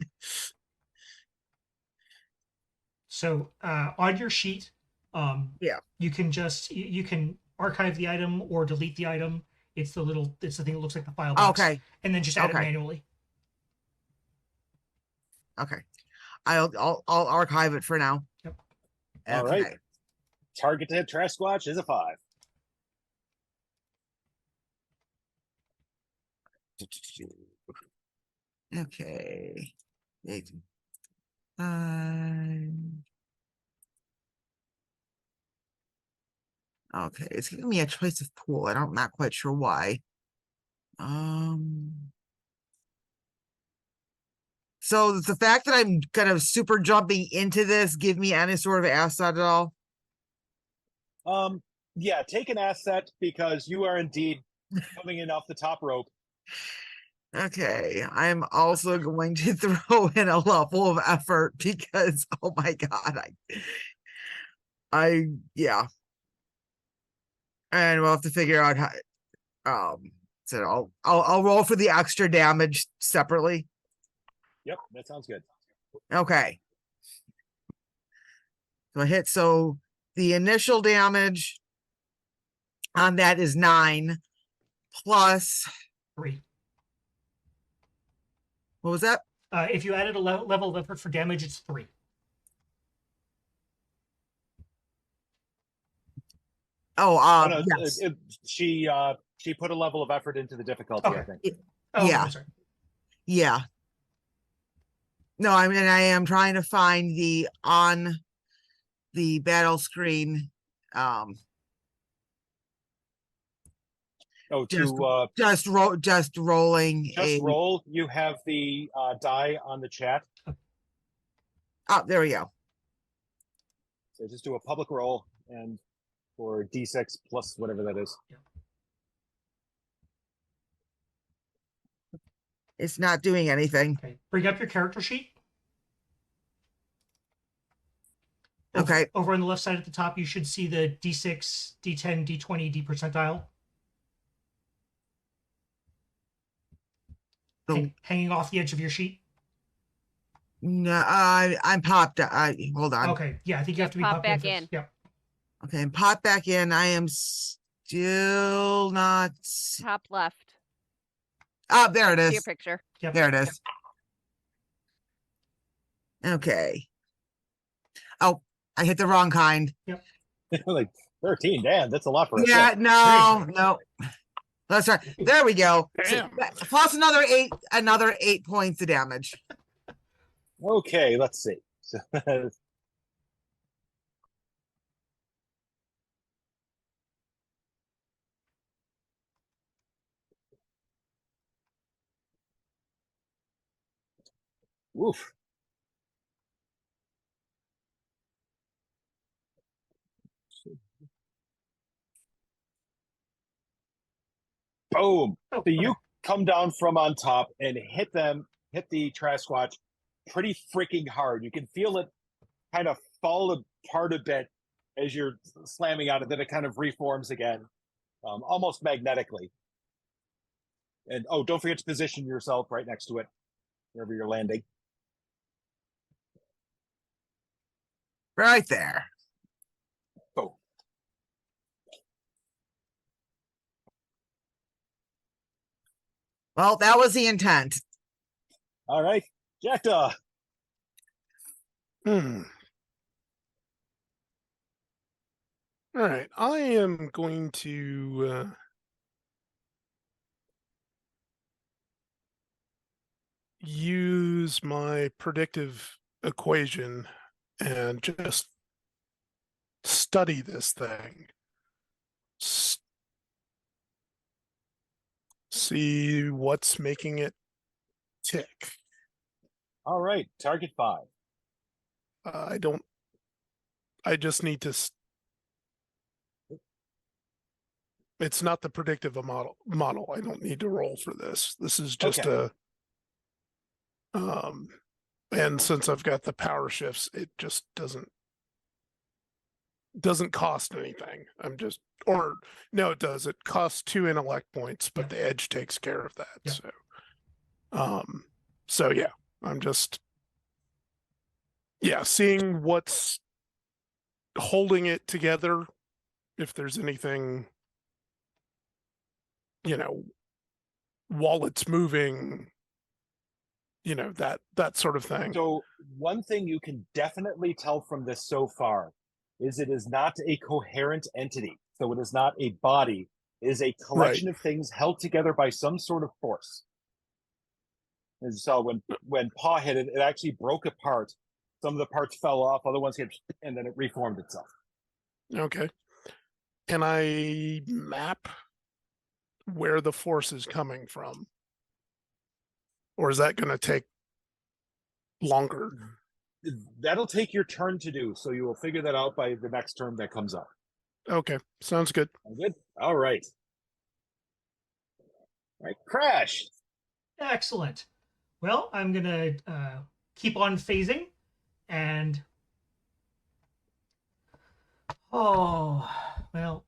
So on your sheet, Yeah. you can you can archive the item or delete the item. It's the thing that looks like the file box. Okay. And then just add it Okay. manually. Okay. I'll archive it for now. Yep. All Okay. right. Target to hit Trashquatch is a 5. Okay. Okay, it's giving me a choice of pool. I'm not quite sure why. So the fact that I'm kind of super jumping into this give me any sort of asset at all? Yeah, take an asset because you are indeed coming in off the top rope. Okay, I'm also going to throw in a level of effort because, oh my god, yeah. And we'll have to figure out how, so I'll roll for the extra damage separately. Yep, that sounds good. Okay. So the initial damage on that is 9 plus 3. what was that? If you added a level of effort for damage, it's 3. Oh, no, yes. she put a level of effort into the difficulty, Okay. I think. Oh, Yeah. I'm sorry. Yeah. No, I mean, I am trying to find on the battle screen, just rolling roll. You have the die on the chat. Oh, there we go. So just do a public roll and for D6 plus whatever that is. Yeah. It's not doing anything. Okay. Bring up your character sheet. Okay. Over on the left side at the top, you should see the D6, D10, D20, D percentile. Hanging off the edge of your sheet. No, I'm popped. Hold on. Okay. Yeah, I think you have to be Pop popped back first. in. Yep. Okay, and pop back in. I am still not. Top left. Oh, there it See is. your picture. Yep. There it is. Okay. Oh, I hit the wrong kind. Yep. Like 13, damn, that's a lot for a Yeah, set. no. That's right. There we go. Damn. Plus another 8 points of damage. Okay, let's see. So, woof. Boom. Oh, So you come down from on top and hit the Trashquatch pretty freaking hard. You can feel it kind of fall apart a bit as you're slamming on it, then it kind of reforms again, almost magnetically. And don't forget to position yourself right next to it, wherever you're landing. Right there. Boom. Well, that was the intent. All right, Jacta. Hmm. All right, I am going to use my predictive equation and just study this thing. See what's making it tick. All right, target 5. I just need to. It's not the predictive model. I don't need to roll for this. This is just and since I've got the power shifts, it just doesn't. doesn't cost anything. I'm just, or no, it does. It costs 2 intellect points, but the edge takes care of that. Yeah. So yeah, I'm just, seeing what's holding it together. If there's anything, while it's moving, that sort of thing. So one thing you can definitely tell from this so far is it is not a coherent entity. So it is not a body. It is a collection of things held together by some sort of force. And so when Paw hit it, it actually broke apart. Some of the parts fell off, other ones hit, and then it reformed itself. Okay. Can I map where the force is coming from? Or is that going to take longer? That'll take your turn to do, so you will figure that out by the next turn that comes up. Okay, sounds good. Good? All right. All right, Crash. Excellent. Well, I'm going to keep on phasing and... Oh, well...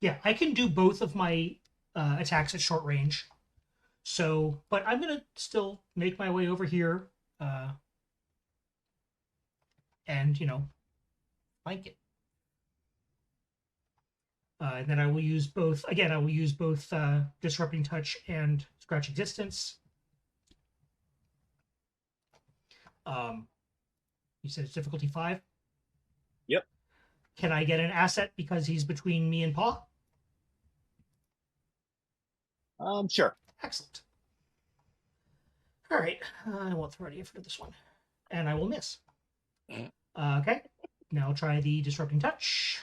Yeah, I can do both of my attacks at short range. So, but I'm going to still make my way over here and, flank it. And then I will use both, again, I will use both Disrupting Touch and Scratching Distance. You said it's difficulty 5? Yep. Can I get an asset because he's between me and Paw? Sure. Excellent. All right. I won't throw any effort at this one. And I will miss. Okay. Now try the Disrupting Touch.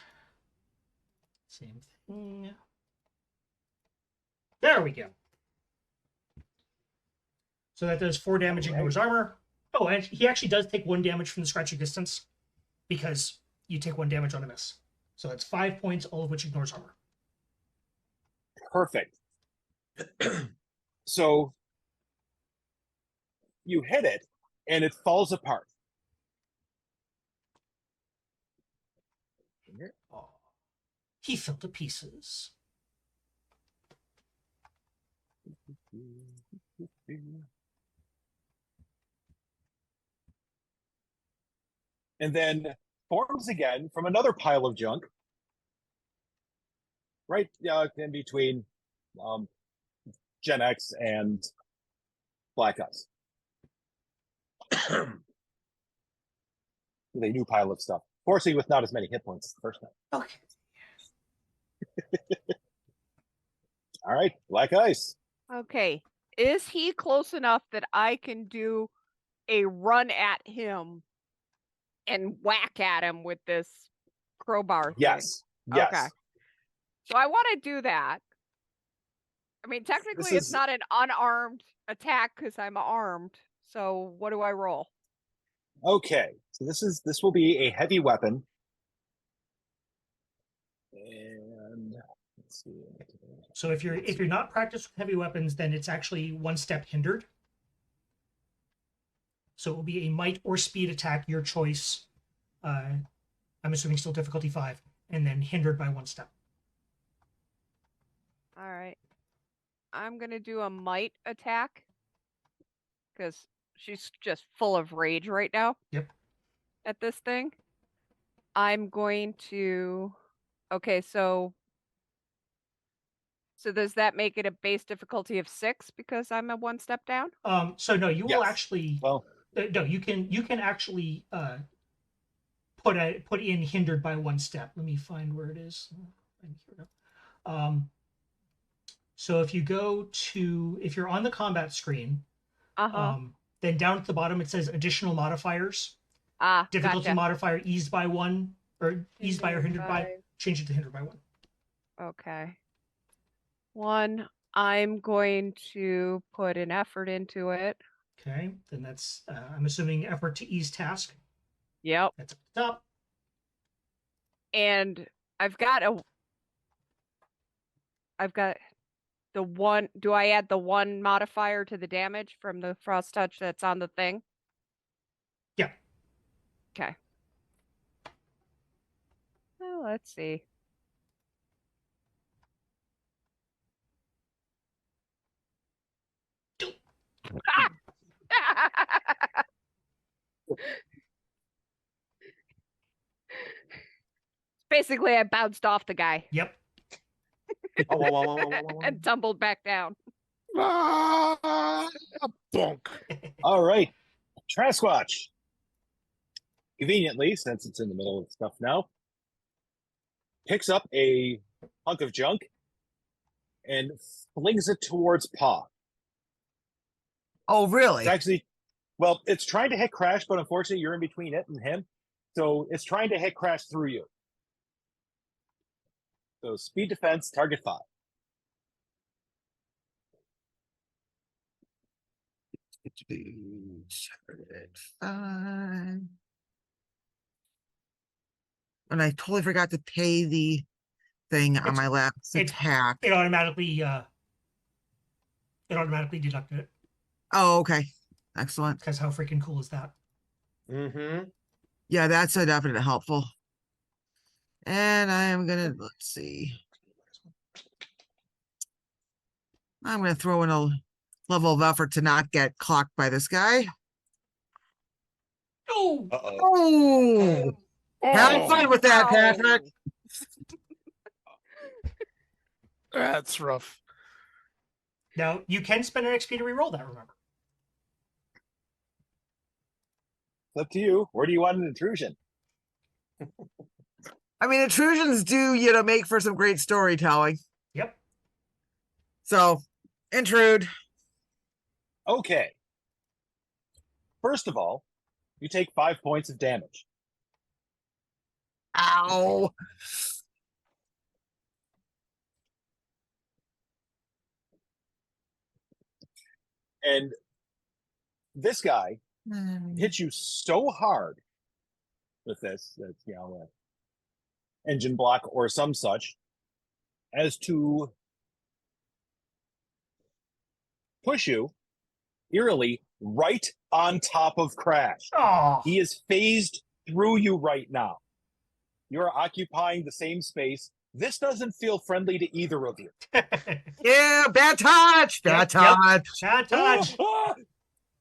Same thing. There we go. So that does 4 damage, ignores armor. Oh, and he actually does take 1 damage from the scratching distance because you take 1 damage on a miss. So that's 5 points, all of which ignores armor. Perfect. So you hit it and it falls apart. Oh, he fell to pieces. And then forms again from another pile of junk. Right in between Gen X and Black Ice. With a new pile of stuff. Fortunately, with not as many hit points as the first time. Okay. All right, Black Ice. Okay. Is he close enough that I can do a run at him and whack at him with this crowbar thing? Yes. Yes. Okay. So I want to do that. I mean, technically, it's not an unarmed attack because I'm armed. So what do I roll? Okay. So this will be a heavy weapon. And let's see. So if you're not practiced with heavy weapons, then it's actually 1 step hindered. So it will be a might or speed attack, your choice. I'm assuming still difficulty 5, and then hindered by 1 step. All right. I'm going to do a might attack because she's just full of rage right now. Yep. At this thing. I'm going to... Okay, so does that make it a base difficulty of 6 because I'm a 1 step down? So no, you will actually... Well, no, you can actually put in hindered by 1 step. Let me find where it is. So if you go to, if you're on the combat screen, then down at the bottom it says additional modifiers. Difficulty gotcha. modifier eased by 1, or eased by or hindered by. Change it to hindered by 1. Okay. 1. I'm going to put an effort into it. Okay, then that's I'm assuming effort to ease task. Yep. That's up the top. And I've got the 1. Do I add the 1 modifier to the damage from the frost touch that's on the thing? Yeah. Okay. Well, let's see. Basically, I bounced off the guy Yep. Oh, whoa, whoa, whoa, whoa, whoa, whoa. and tumbled back down. Ah, bonk. All right. Trashquatch. Conveniently, since it's in the middle of stuff now, picks up a hunk of junk and flings it towards Paw. Oh, really? It's actually, well, it's trying to hit Crash, but unfortunately, you're in between it and him. So it's trying to hit Crash through you. So speed defense, target 5. Fine. And I totally forgot to pay the thing on my last It's- attack. It automatically deducted it. Oh, okay. Excellent. Because how freaking cool is that? Mm-hmm. Yeah, that's a definite helpful. And I am gonna, let's see. I'm gonna throw in a level of effort to not get clocked by this guy. Oh, Uh-oh. Oh, have fun with that, Ow. Patrick. That's rough. now you can spend an XP to reroll that. Remember? It's up to you. Where do you want an intrusion? I mean, intrusions do, you know, make for some great storytelling. Yep. So, intrude. Okay. First of all, you take 5 points of damage. Ow. And this guy hits you so hard with this, that, you know, engine block or some such, as to push you eerily right on top of Crash. Oh, He is phased through you right now. You're occupying the same space. This doesn't feel friendly to either of you. Yeah, bad touch. Bad Yep, touch. bad touch.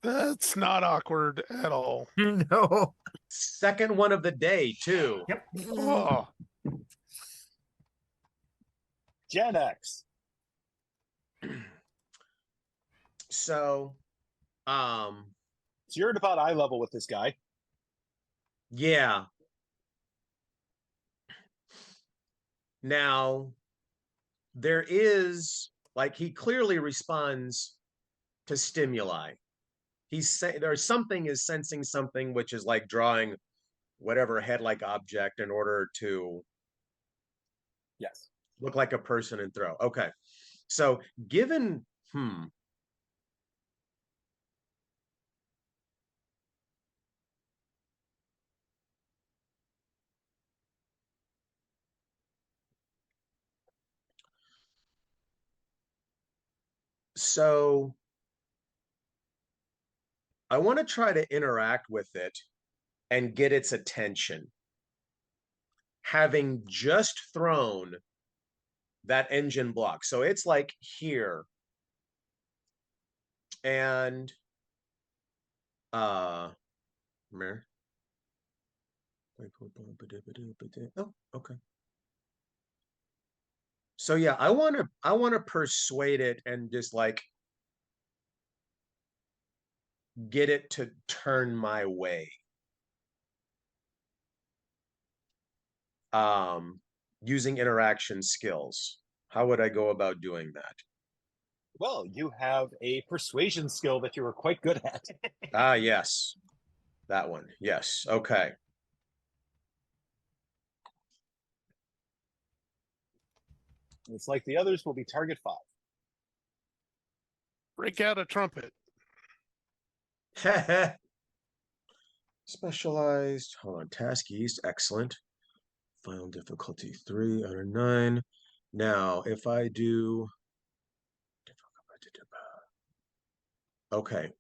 That's not awkward at all. No. Second one of the day, too. Yep. Oh, Gen X. So, So you're at about eye level with this guy. yeah. Now, there is, like, he clearly responds to stimuli. He's saying there's something is sensing something, which is like drawing whatever head-like object in order to Yes. look like a person and throw. Okay. So given, so I want to try to interact with it and get its attention. Having just thrown that engine block. So it's like here. And oh, okay. So yeah, I want to persuade it and just like get it to turn my way. Using interaction skills. How would I go about doing that? Well, you have a persuasion skill that you were quite good at. Ah, yes. That one. Yes. Okay. It's like the others will be target 5. break out a trumpet. Specialized. Hold on. Task East. Excellent. Final difficulty 3 out of 9. Now, if I do. Okay.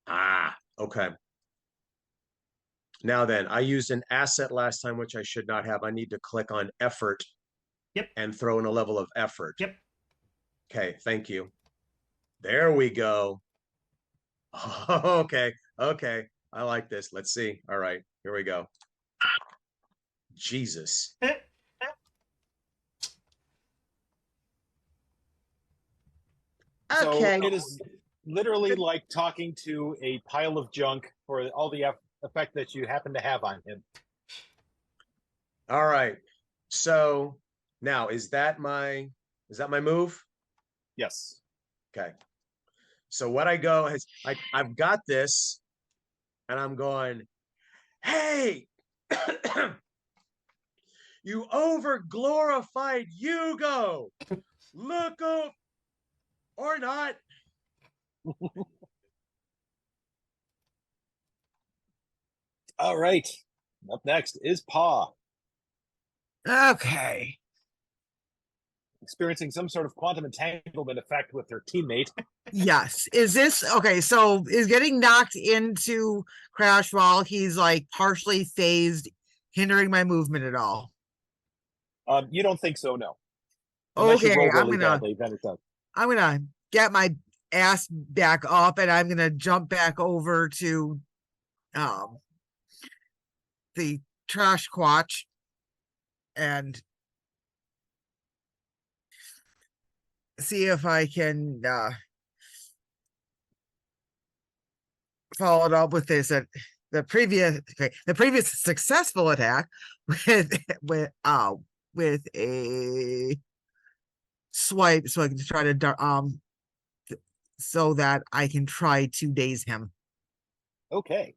Ah, Okay. Now then, I used an asset last time, which I should not have. I need to click on effort. Yep. And throw in a level of effort. Yep. Okay, thank you. There we go. Okay, okay. I like this. Let's see. All right, here we go. Jesus. So Okay. it is literally like talking to a pile of junk for all the effect that you happen to have on him. All right. So now is that my move? Yes. Okay. So what I go is I've got this and I'm going, hey, you over glorified Hugo. Look up or not. All right. Up next is Paw, Okay. experiencing some sort of quantum entanglement effect with her teammate. Yes. Is this okay? So is getting knocked into Crash while he's like partially phased, hindering my movement at all? You don't think so, no. Unless you Okay, roll really badly, then it does. I'm gonna get my ass back up and I'm gonna jump back over to the Trashquatch and see if I can follow it up with this the previous successful attack with a swipe so I can try to so that I can try to daze him. Okay.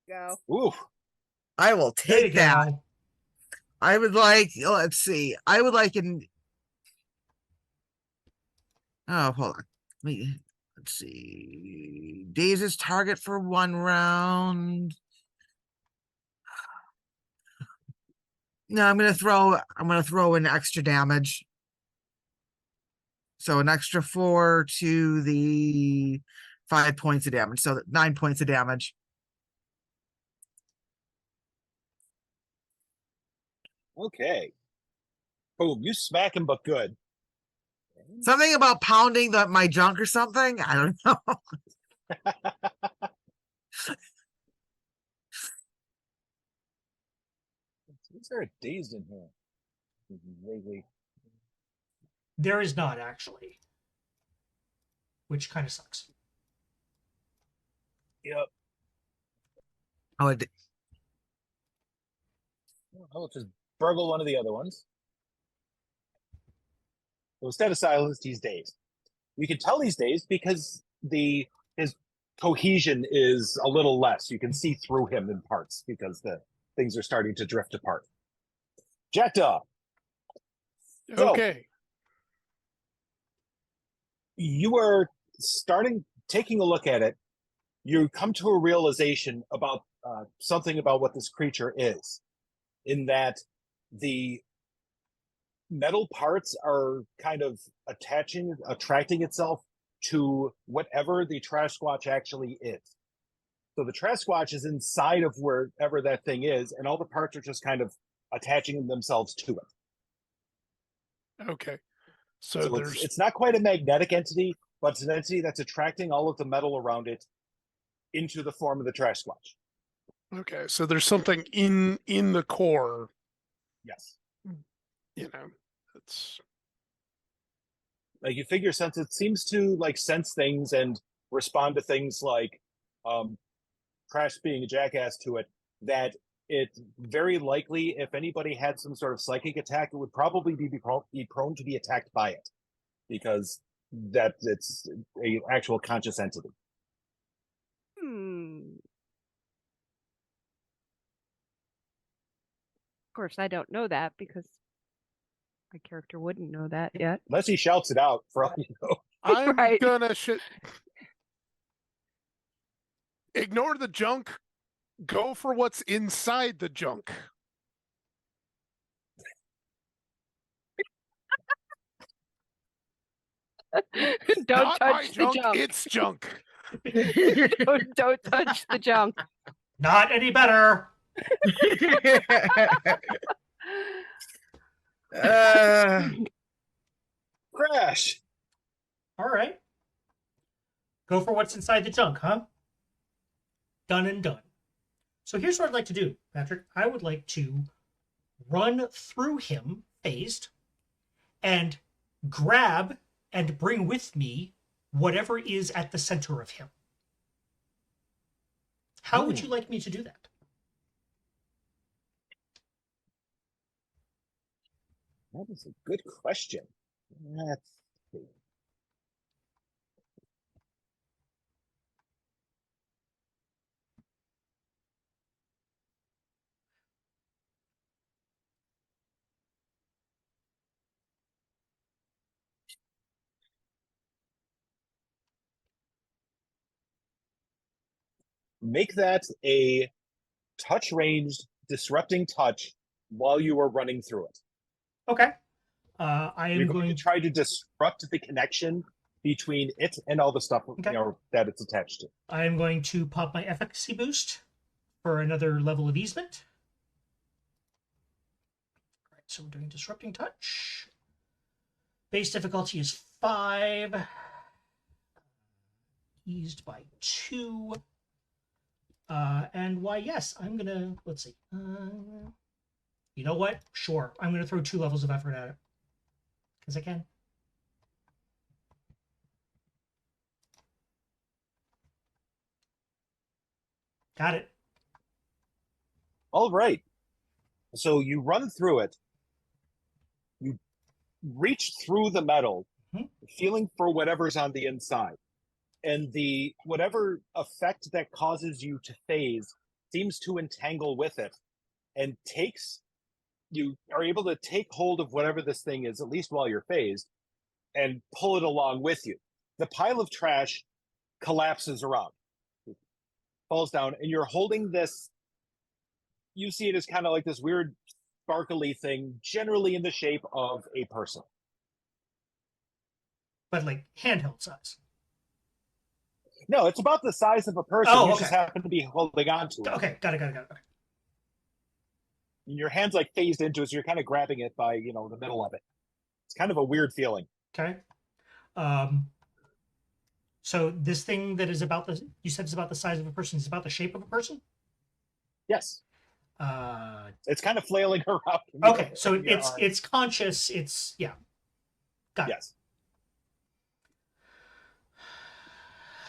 Go. Ooh. I will There you take that. go. I would like, let's see. I would like oh, hold on. Let's see. Daze's target for 1 round. No, I'm gonna throw in extra damage. So an extra 4 to the 5 points of damage. So 9 points of damage. Okay. Boom. You smack him, but good. Something about pounding my junk or something. I don't know. Is there a dazed in here? Vaguely. There is not actually, which kind of sucks. Yep. Oh, I'll just burgle one of the other ones. So instead of silenced, he's dazed. You can tell he's dazed because his cohesion is a little less. You can see through him in parts because the things are starting to drift apart. Jackdaw. So, Okay. you are taking a look at it. You come to a realization about something about what this creature is, in that the metal parts are kind of attracting itself to whatever the Trashquatch actually is. So the Trashquatch is inside of wherever that thing is, and all the parts are just kind of attaching themselves to it. Okay. So So there's it's not quite a magnetic entity, but it's an entity that's attracting all of the metal around it into the form of the Trashquatch. okay. So there's something in the core. Yes. You know, it's Like you figure, since it seems to like sense things and respond to things like Crash being a jackass to it, that it very likely, if anybody had some sort of psychic attack, it would probably be prone to be attacked by it, because that it's a actual conscious entity. Of course, I don't know that because my character wouldn't know that yet. Unless he shouts it out, for all you know. I'm Right. gonna Ignore the junk. Go for what's inside the junk. Don't Not my touch the junk. It's junk. Don't touch the junk. Not any better. Crash. All right. Go for what's inside the junk, huh? Done and done. So here's what I'd like to do, Patrick. I would like to run through him, phased, and grab and bring with me whatever is at the center of him. How would you like me to do that? That is a good question. Let's see. Make that a touch ranged disrupting touch while you are running through it. Okay. I am You're going to try to disrupt the connection between it and all the stuff that it's attached to. I am going to pop my efficacy boost for another level of easement. All right, so we're doing disrupting touch. Base difficulty is 5. Eased by 2. And why, yes, I'm going to, let's see. You know what? Sure. I'm going to throw 2 levels of effort at it. Because I can. Got it. All right. So you run through it. You reach through the metal, feeling for whatever's on the inside. And the whatever effect that causes you to phase seems to entangle with it and you are able to take hold of whatever this thing is, at least while you're phased, and pull it along with you. The pile of trash collapses around, it falls down, and you're holding this. You see it as kind of like this weird sparkly thing, generally in the shape of a person. But like handheld size. No, it's about the size of a person. Oh, You okay. just happen to be holding on to it. Okay, got it. Okay. And your hand's like phased into it, so you're kind of grabbing it by, the middle of it. It's kind of a weird feeling. Okay. So this thing that is you said it's about the size of a person, is about the shape of a person? Yes. Uh, It's kind of flailing around. okay, so it's conscious. It's yeah. Got it. Yes.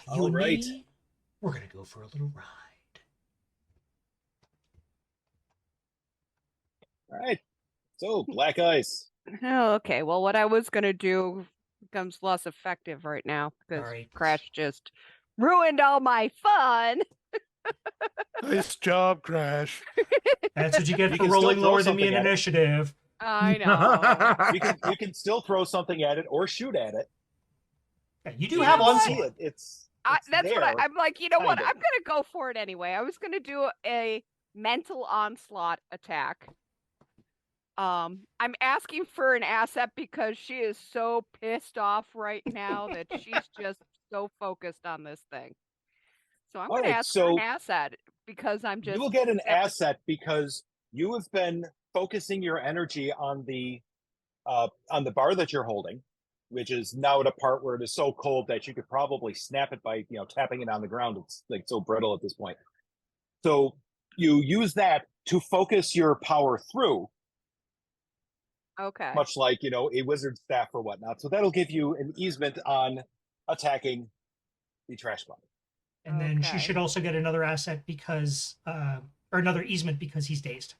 You All and right. me, we're gonna go for a little ride. All right. So black ice. Oh, okay. Well, what I was going to do becomes less effective right now because All right. Crash just ruined all my fun. Nice job, Crash. That's what you get You for can still rolling throw lower than me in something at it. initiative. I know. You can still throw something at it or shoot at it. Yeah, you do You have can see onslaught. it. It's That's there, what I'm like. You know what? kind of. I'm going to go for it anyway. I was going to do a mental onslaught attack. I'm asking for an asset because she is so pissed off right now that she's just so focused on this thing. So I'm going to Alright, ask for an asset because I'm just. You will get an upset with- asset because you have been focusing your energy on the bar that you're holding, which is now at a part where it is so cold that you could probably snap it by tapping it on the ground. It's like so brittle at this point. So you use that to focus your power through, Okay. much like a wizard staff or whatnot. So that'll give you an easement on attacking the trash bottle. And then she Okay. should also get another asset because, or another easement because he's dazed.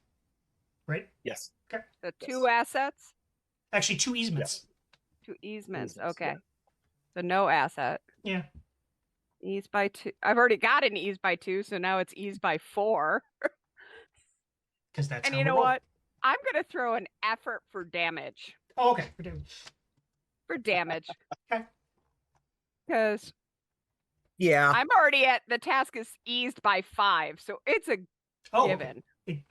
Right? Yes. Okay. So 2 assets, Actually, 2 easements. 2 easements. Easements, Okay. yeah. So no asset. Yeah. Ease by 2. I've already got an ease by 2, so now it's ease by 4. Because that's And how you we know roll. what? I'm going to throw an effort for damage. Oh, okay. We're doing. For damage. Okay. Because Yeah. I'm already at the task is eased by 5, so it's a Oh, given. okay.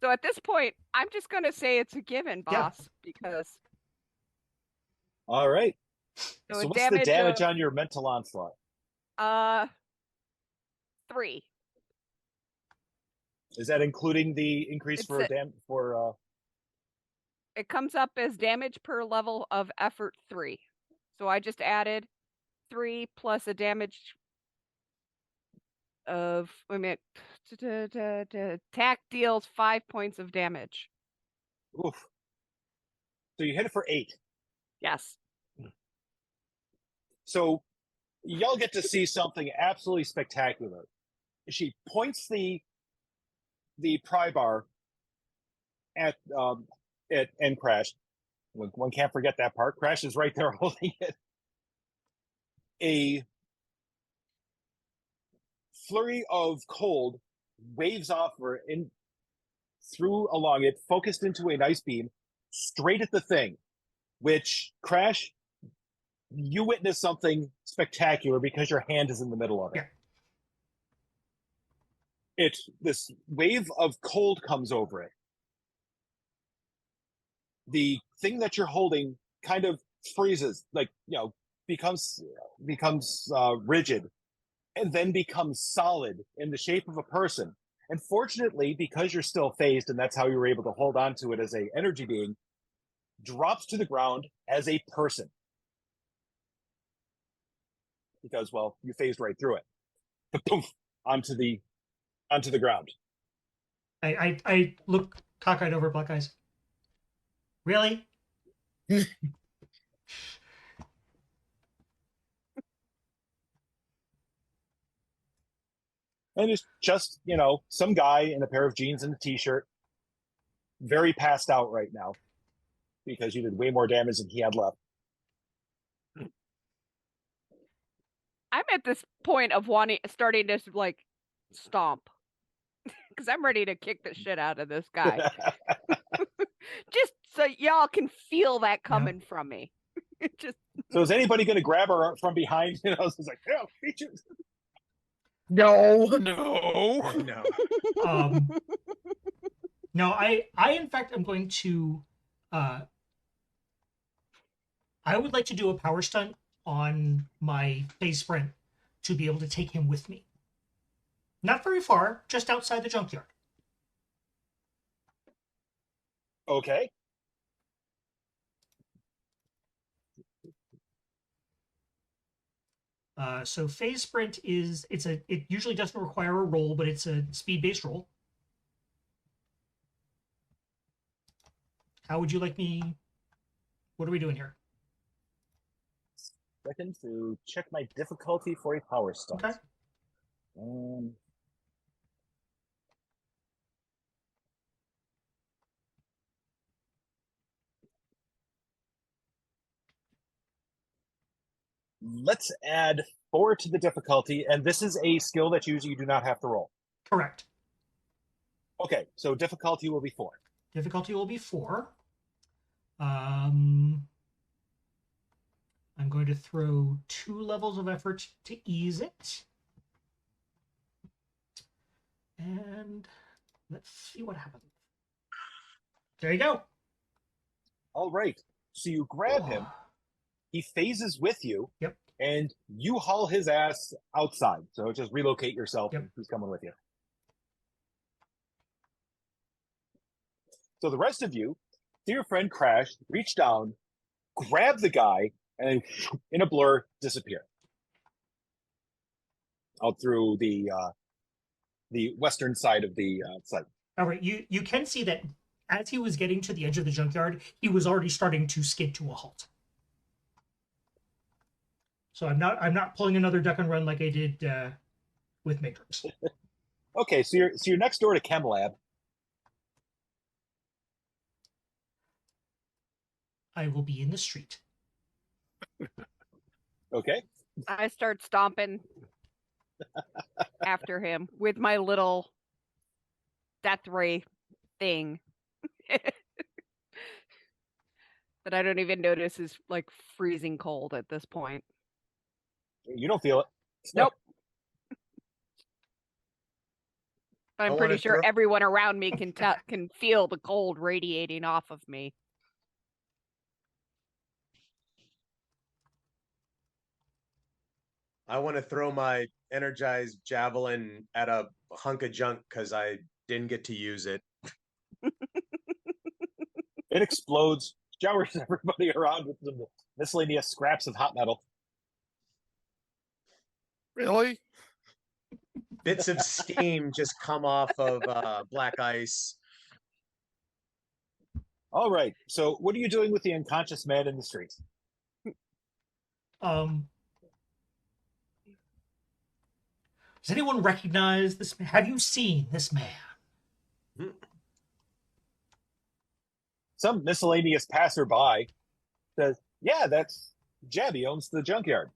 So at this point, I'm just gonna say it's a given, Yeah. boss, because All right. so So a what's the damage damage of on your mental onslaught? 3. Is that including the increase It's for a- It comes up as damage per level of effort 3. So I just added 3 plus a damage of wait a minute. Attack deals 5 points of damage. oof. So you hit it for 8. Yes. So y'all get to see something absolutely spectacular. She points the pry bar at and Crash. One can't forget that part. Crash is right there holding it. A flurry of cold waves off her in through along it, focused into a nice beam, straight at the thing. Which Crash, you witness something spectacular because your hand is in the middle of it. Yeah. This wave of cold comes over it. The thing that you're holding kind of freezes, becomes rigid, and then becomes solid in the shape of a person. And fortunately, because you're still phased, and that's how you were able to hold on to it as a energy being, drops to the ground as a person. Because, well, you phased right through it. Poof, onto the ground. I look cockeyed over Black Eyes. Really? And it's just, some guy in a pair of jeans and a t-shirt, very passed out right now because you did way more damage than he had left. I'm at this point of starting to stomp because I'm ready to kick the shit out of this guy. Just so y'all can feel that coming from me. Just So is anybody going to grab her from behind? It's like, oh, features. No. No. No. No, I in fact am going to I would like to do a power stunt on my phase sprint to be able to take him with me. Not very far, just outside the junkyard. Okay. So phase sprint it usually doesn't require a roll, but it's a speed-based roll. How would you like me? What are we doing here? Second to check my difficulty for a power stunt. Okay. Let's add 4 to the difficulty, and this is a skill that usually you do not have to roll. Correct. Okay, so difficulty will be 4. Difficulty will be 4. I'm going to throw 2 levels of effort to ease it. And let's see what happens. There you go. All right. So you grab him. He phases with you. Yep. And you haul his ass outside. So just relocate yourself. Yep. Who's coming with you? So the rest of you, see your friend Crash, reach down, grab the guy, and in a blur, disappear out through the western side of the site. All right, you can see that as he was getting to the edge of the junkyard, he was already starting to skid to a halt. So I'm not pulling another duck and run like I did with Matrix. Okay, so you're next door to Chem Lab. I will be in the street. Okay. I start stomping after him with my little death ray thing that I don't even notice is freezing cold at this point. You don't feel it. Nope. But I I'm wanna pretty sure throw- everyone around me can feel the cold radiating off of me. I want to throw my energized javelin at a hunk of junk because I didn't get to use it. It explodes, showers everybody around with some miscellaneous scraps of hot metal. Really? Bits of steam just come off of black ice. All right. So, what are you doing with the unconscious man in the street? Does anyone recognize this man? Have you seen this man? Some miscellaneous passerby says, "Yeah, that's Jeb. He owns the junkyard."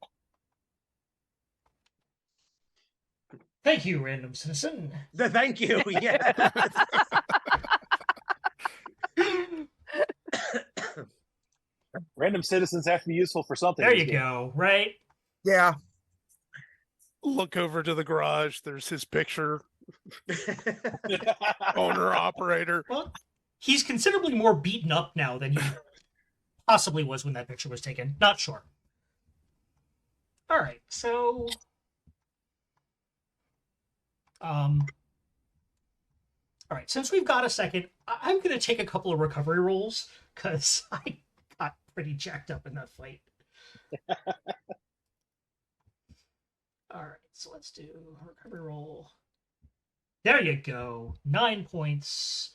Thank you, random citizen. Thank you. Yeah. Random citizens have to be useful for something. There in you this game. go, right? Yeah. Look over to the garage. There's his picture. Owner, operator. Well, he's considerably more beaten up now than he possibly was when that picture was taken. Not sure. All right, so all right, since we've got a second, I'm going to take a couple of recovery rolls because I got pretty jacked up in that fight. All right, so let's do a recovery roll. There you go. 9 points.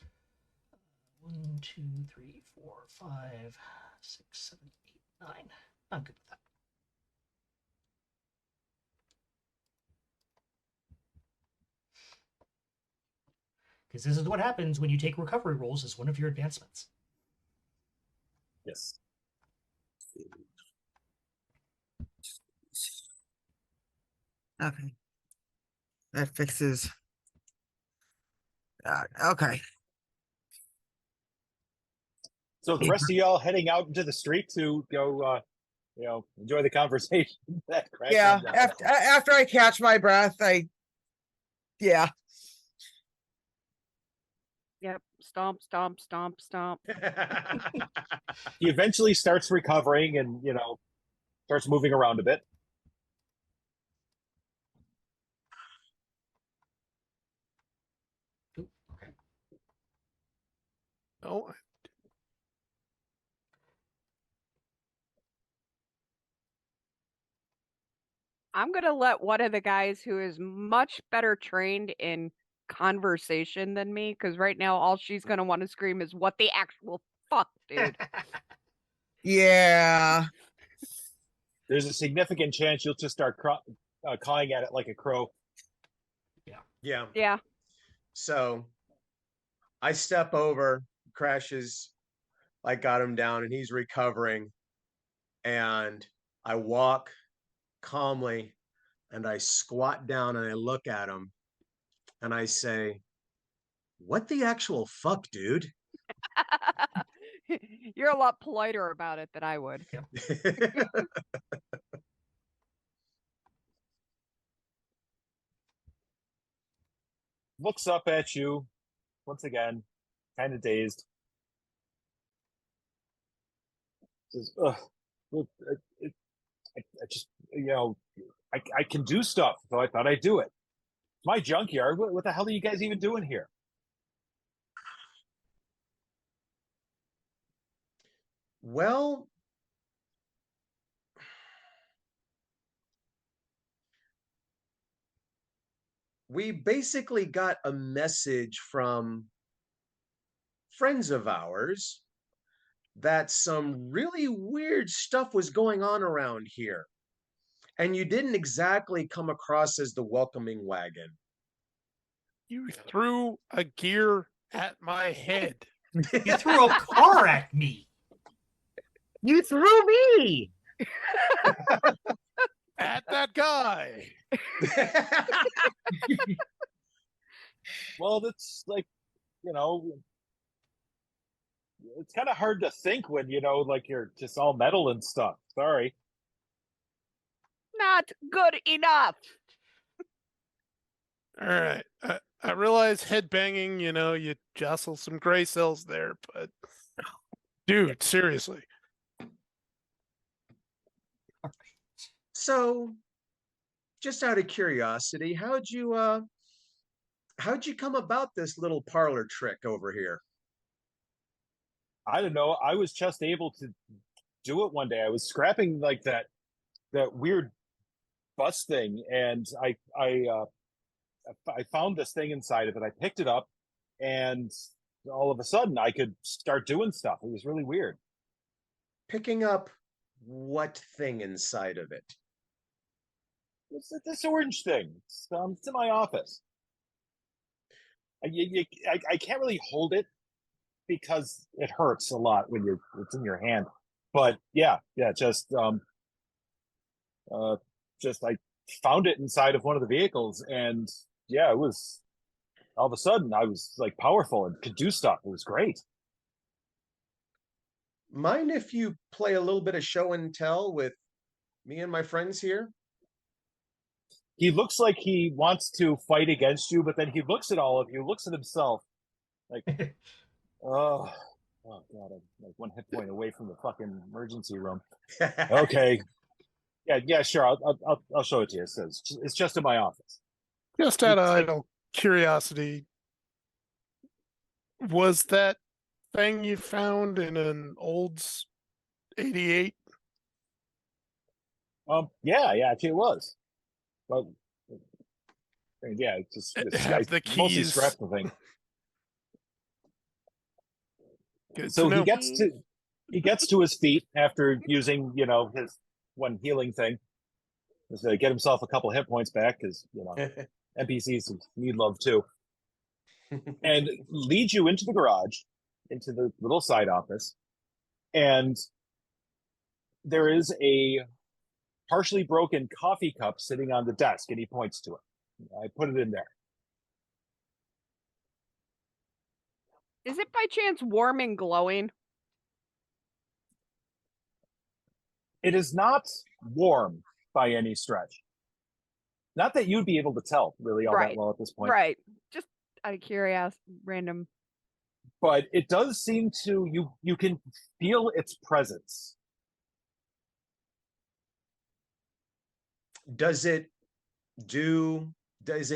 1, 2, 3, 4, 5, 6, 7, 8, 9. I'm good with that. Because this is what happens when you take recovery rolls as one of your advancements. Yes. Okay. That fixes. Okay. So the rest of y'all heading out into the street to go, enjoy the conversation. That crack Yeah. comes out. After I catch my breath, yeah. Yep. Stomp, stomp, stomp, stomp. He eventually starts recovering and starts moving around a bit. Okay. Oh, I'm going to let one of the guys who is much better trained in conversation than me, because right now all she's going to want to scream is, "What the actual fuck, dude?" Yeah. There's a significant chance you'll just start cawing at it like a crow. Yeah. Yeah. So I step over, crashes, got him down, and he's recovering. And I walk calmly and I squat down and I look at him and I say, "What the actual fuck, dude?" You're a lot politer about it than I would. Looks up at you once again, kind of dazed. Says, "Ugh, look, I just, I can do stuff, so I thought I'd do it. It's my junkyard. What the hell are you guys even doing here?" Well, we basically got a message from friends of ours that some really weird stuff was going on around here. And you didn't exactly come across as the welcoming wagon. you threw a gear at my head. You threw a car at me. You threw me. At that guy. Well, that's it's kind of hard to think when you're just all metal and stuff. Sorry. not good enough. All right. I realize headbanging, you jostle some gray cells there, but dude, seriously. So, just out of curiosity, how'd you come about this little parlor trick over here? I don't know. I was just able to do it one day. I was scrapping like that weird bus thing, and I found this thing inside of it. I picked it up, and all of a sudden I could start doing stuff. It was really weird. Picking up what thing inside of it? It's this orange thing. It's in my office. I can't really hold it because it hurts a lot when it's in your hand. But yeah, just I found it inside of one of the vehicles, and yeah, it was all of a sudden I was like powerful and could do stuff. It was great. Mind if you play a little bit of show and tell with me and my friends here? He looks like he wants to fight against you, but then he looks at all of you, looks at himself, like, oh god, I'm like 1 hit point away from the fucking emergency room. Okay, yeah, sure, I'll show it to you. It says it's just in my office. Just out of idle curiosity, was that thing you found in an Olds 88? Yeah, actually it was. But yeah, it's just Have the mostly keys. scrap the thing. Good So to know. he gets to his feet after using his one healing thing, just to get himself a couple hit points back, because NPCs need love too, and leads you into the garage, into the little side office, and there is a partially broken coffee cup sitting on the desk, and he points to it. I put it in there. Is it by chance warm and glowing? It is not warm by any stretch. Not that you'd be able to tell really all that well at this point. Right. Just out of curiosity, random. But it does seem to you can feel its presence. Is it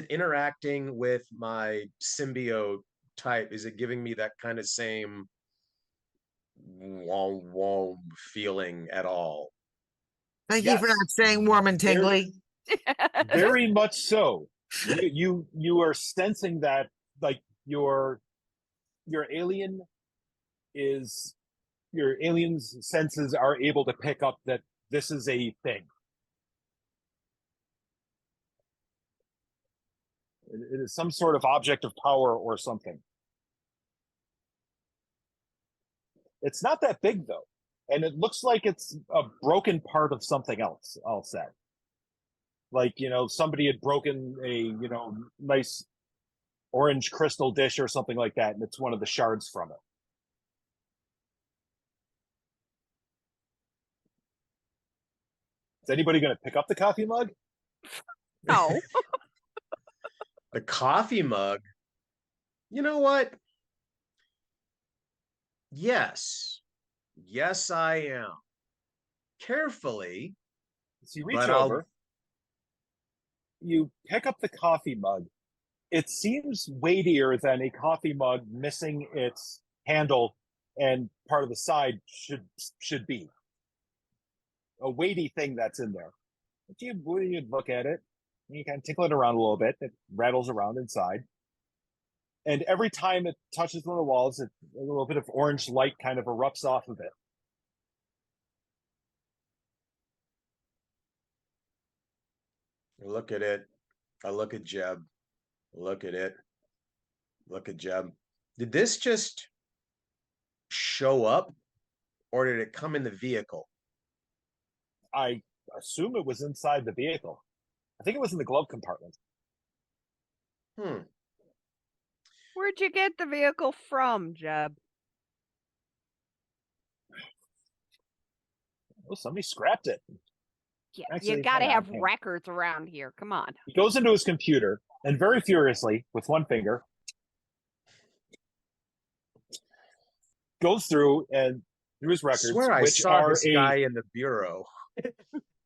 interacting with my symbiote type? Is it giving me that kind of same womp feeling at all? Thank you for not saying warm and tingly. Very much so. You are sensing that, like, your alien's senses are able to pick up that this is a thing. It is some sort of object of power or something. It's not that big though, and it looks like it's a broken part of something else. I'll say, like, somebody had broken a nice orange crystal dish or something like that, and it's one of the shards from it. Is anybody going to pick up the coffee mug? No. The coffee mug? You know what? Yes, I am. Carefully. So you reach over, you pick up the coffee mug. It seems weightier than a coffee mug missing its handle and part of the side should be. A weighty thing that's in there. But you look at it, and you kind of tickle it around a little bit. It rattles around inside. And every time it touches one of the walls, a little bit of orange light kind of erupts off of it. Look at it. I look at Jeb. Look at it. Look at Jeb. Did this just show up, or did it come in the vehicle? I assume it was inside the vehicle. I think it was in the glove compartment. Where'd you get the vehicle from, Jeb? Well, somebody scrapped it. Yeah, Actually, you gotta hang on, have hang on. records around here. Come on. He goes into his computer and very furiously, with one finger, goes through his I records, swear I saw this guy in the bureau.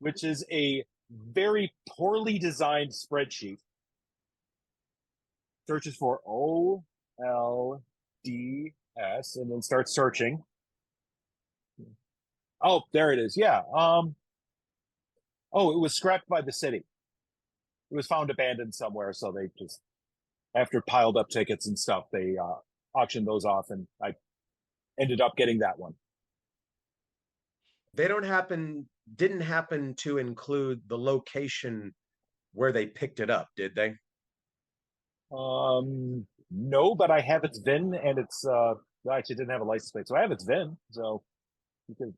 which is a very poorly designed spreadsheet. Searches for OLDS and then starts searching. Oh, there it is. Yeah. Oh, it was scrapped by the city. It was found abandoned somewhere, so they just, after piled up tickets and stuff, they auctioned those off, and I ended up getting that one. They didn't happen to include the location where they picked it up, did they? No, but I have its VIN, and it's well, actually didn't have a license plate, so I have its VIN. So you could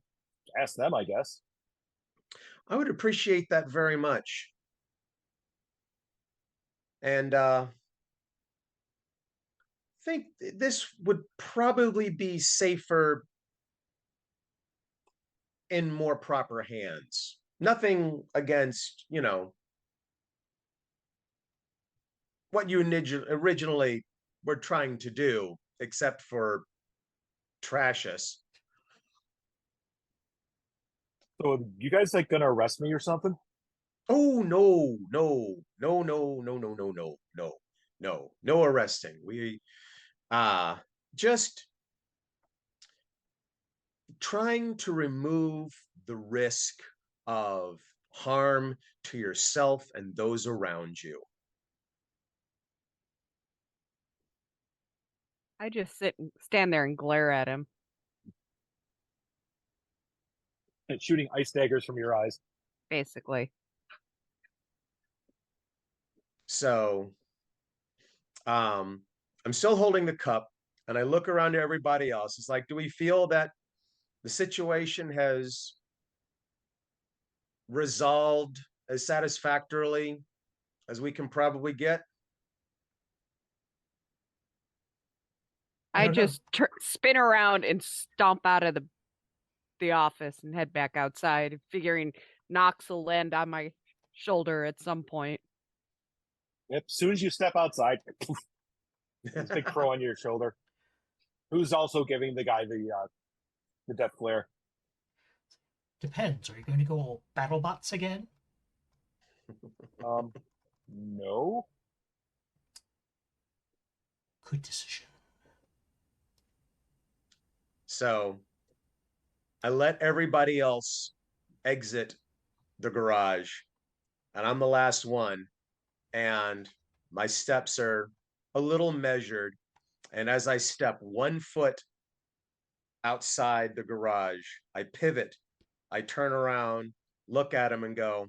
ask them, I guess. I would appreciate that very much. And think this would probably be safer in more proper hands. Nothing against, what you originally were trying to do, except for trash us. So you guys like gonna arrest me or something? Oh no, no, no, no, no, no, no, no, no, no, no arresting. We just trying to remove the risk of harm to yourself and those around you. I just stand there and glare at him. And shooting ice daggers from your eyes. Basically. So I'm still holding the cup and I look around to everybody else. It's like, do we feel that the situation has resolved as satisfactorily as we can probably get? I don't know. just spin around and stomp out of the office and head back outside, figuring Knox will land on my shoulder at some point. Yep. As soon as you step outside, poof, there's a big crow on your shoulder. Who's also giving the guy the death glare? Depends. Are you going to go all BattleBots again? No. Good decision. So I let everybody else exit the garage, and I'm the last one, and my steps are a little measured. And as I step 1 foot outside the garage, I pivot, I turn around, look at him, and go,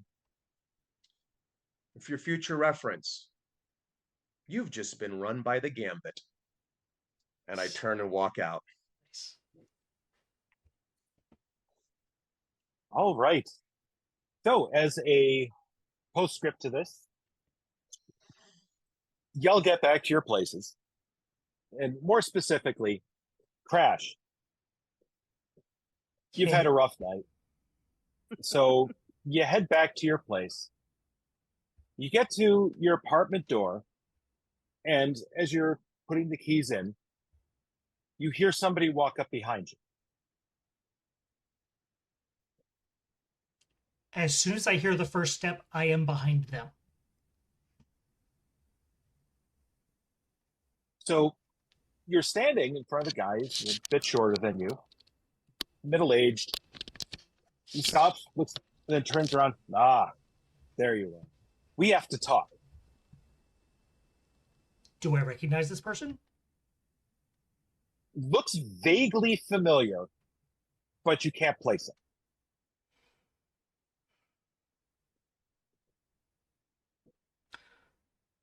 for your future reference, you've just been run by the Gambit. And I turn and walk out. Nice. All right. So, as a postscript to this, y'all get back to your places. And more specifically, Crash. You've had a rough night. So, you head back to your place. You get to your apartment door, and as you're putting the keys in, you hear somebody walk up behind you. As soon as I hear the first step, I am behind them. So you're standing in front of the guy who's a bit shorter than you, middle-aged. He stops, looks, and then turns around. Ah, there you are. We have to talk. Do I recognize this person? Looks vaguely familiar, but you can't place it.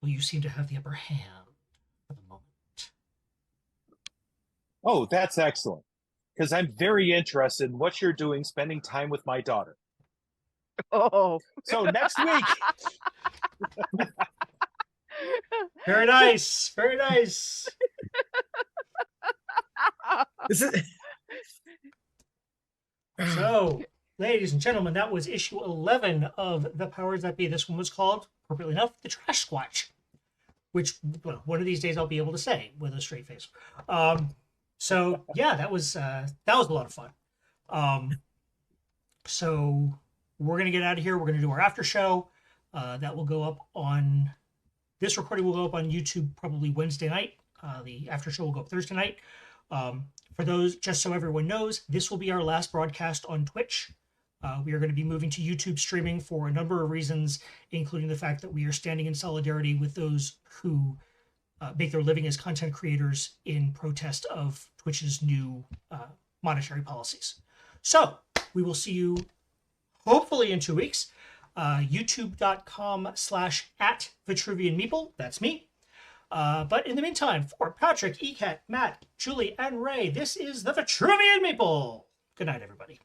Well, you seem to have the upper hand for the moment. Oh, that's excellent. Because I'm very interested in what you're doing spending time with my daughter. Oh. So next week. Very nice. Very nice. Is it? So, Ladies and gentlemen, that was issue 11 of The Powers That Be. This one was called, appropriately enough, The Trashquatch, which, well, one of these days I'll be able to say with a straight face. So, yeah, that was a lot of fun. So we're going to get out of here. We're going to do our after show. That will go up on, this recording will go up on YouTube probably Wednesday night. The after show will go up Thursday night. For those, just so everyone knows, this will be our last broadcast on Twitch. We are going to be moving to YouTube streaming for a number of reasons, including the fact that we are standing in solidarity with those who make their living as content creators in protest of Twitch's new monetary policies. So we will see you hopefully in 2 weeks. YouTube.com/@VitruvianMeeple. That's me. But in the meantime, for Patrick, Ecat, Matt, Julie, and Ray, this is the Vitruvian Meeple. Good night, everybody.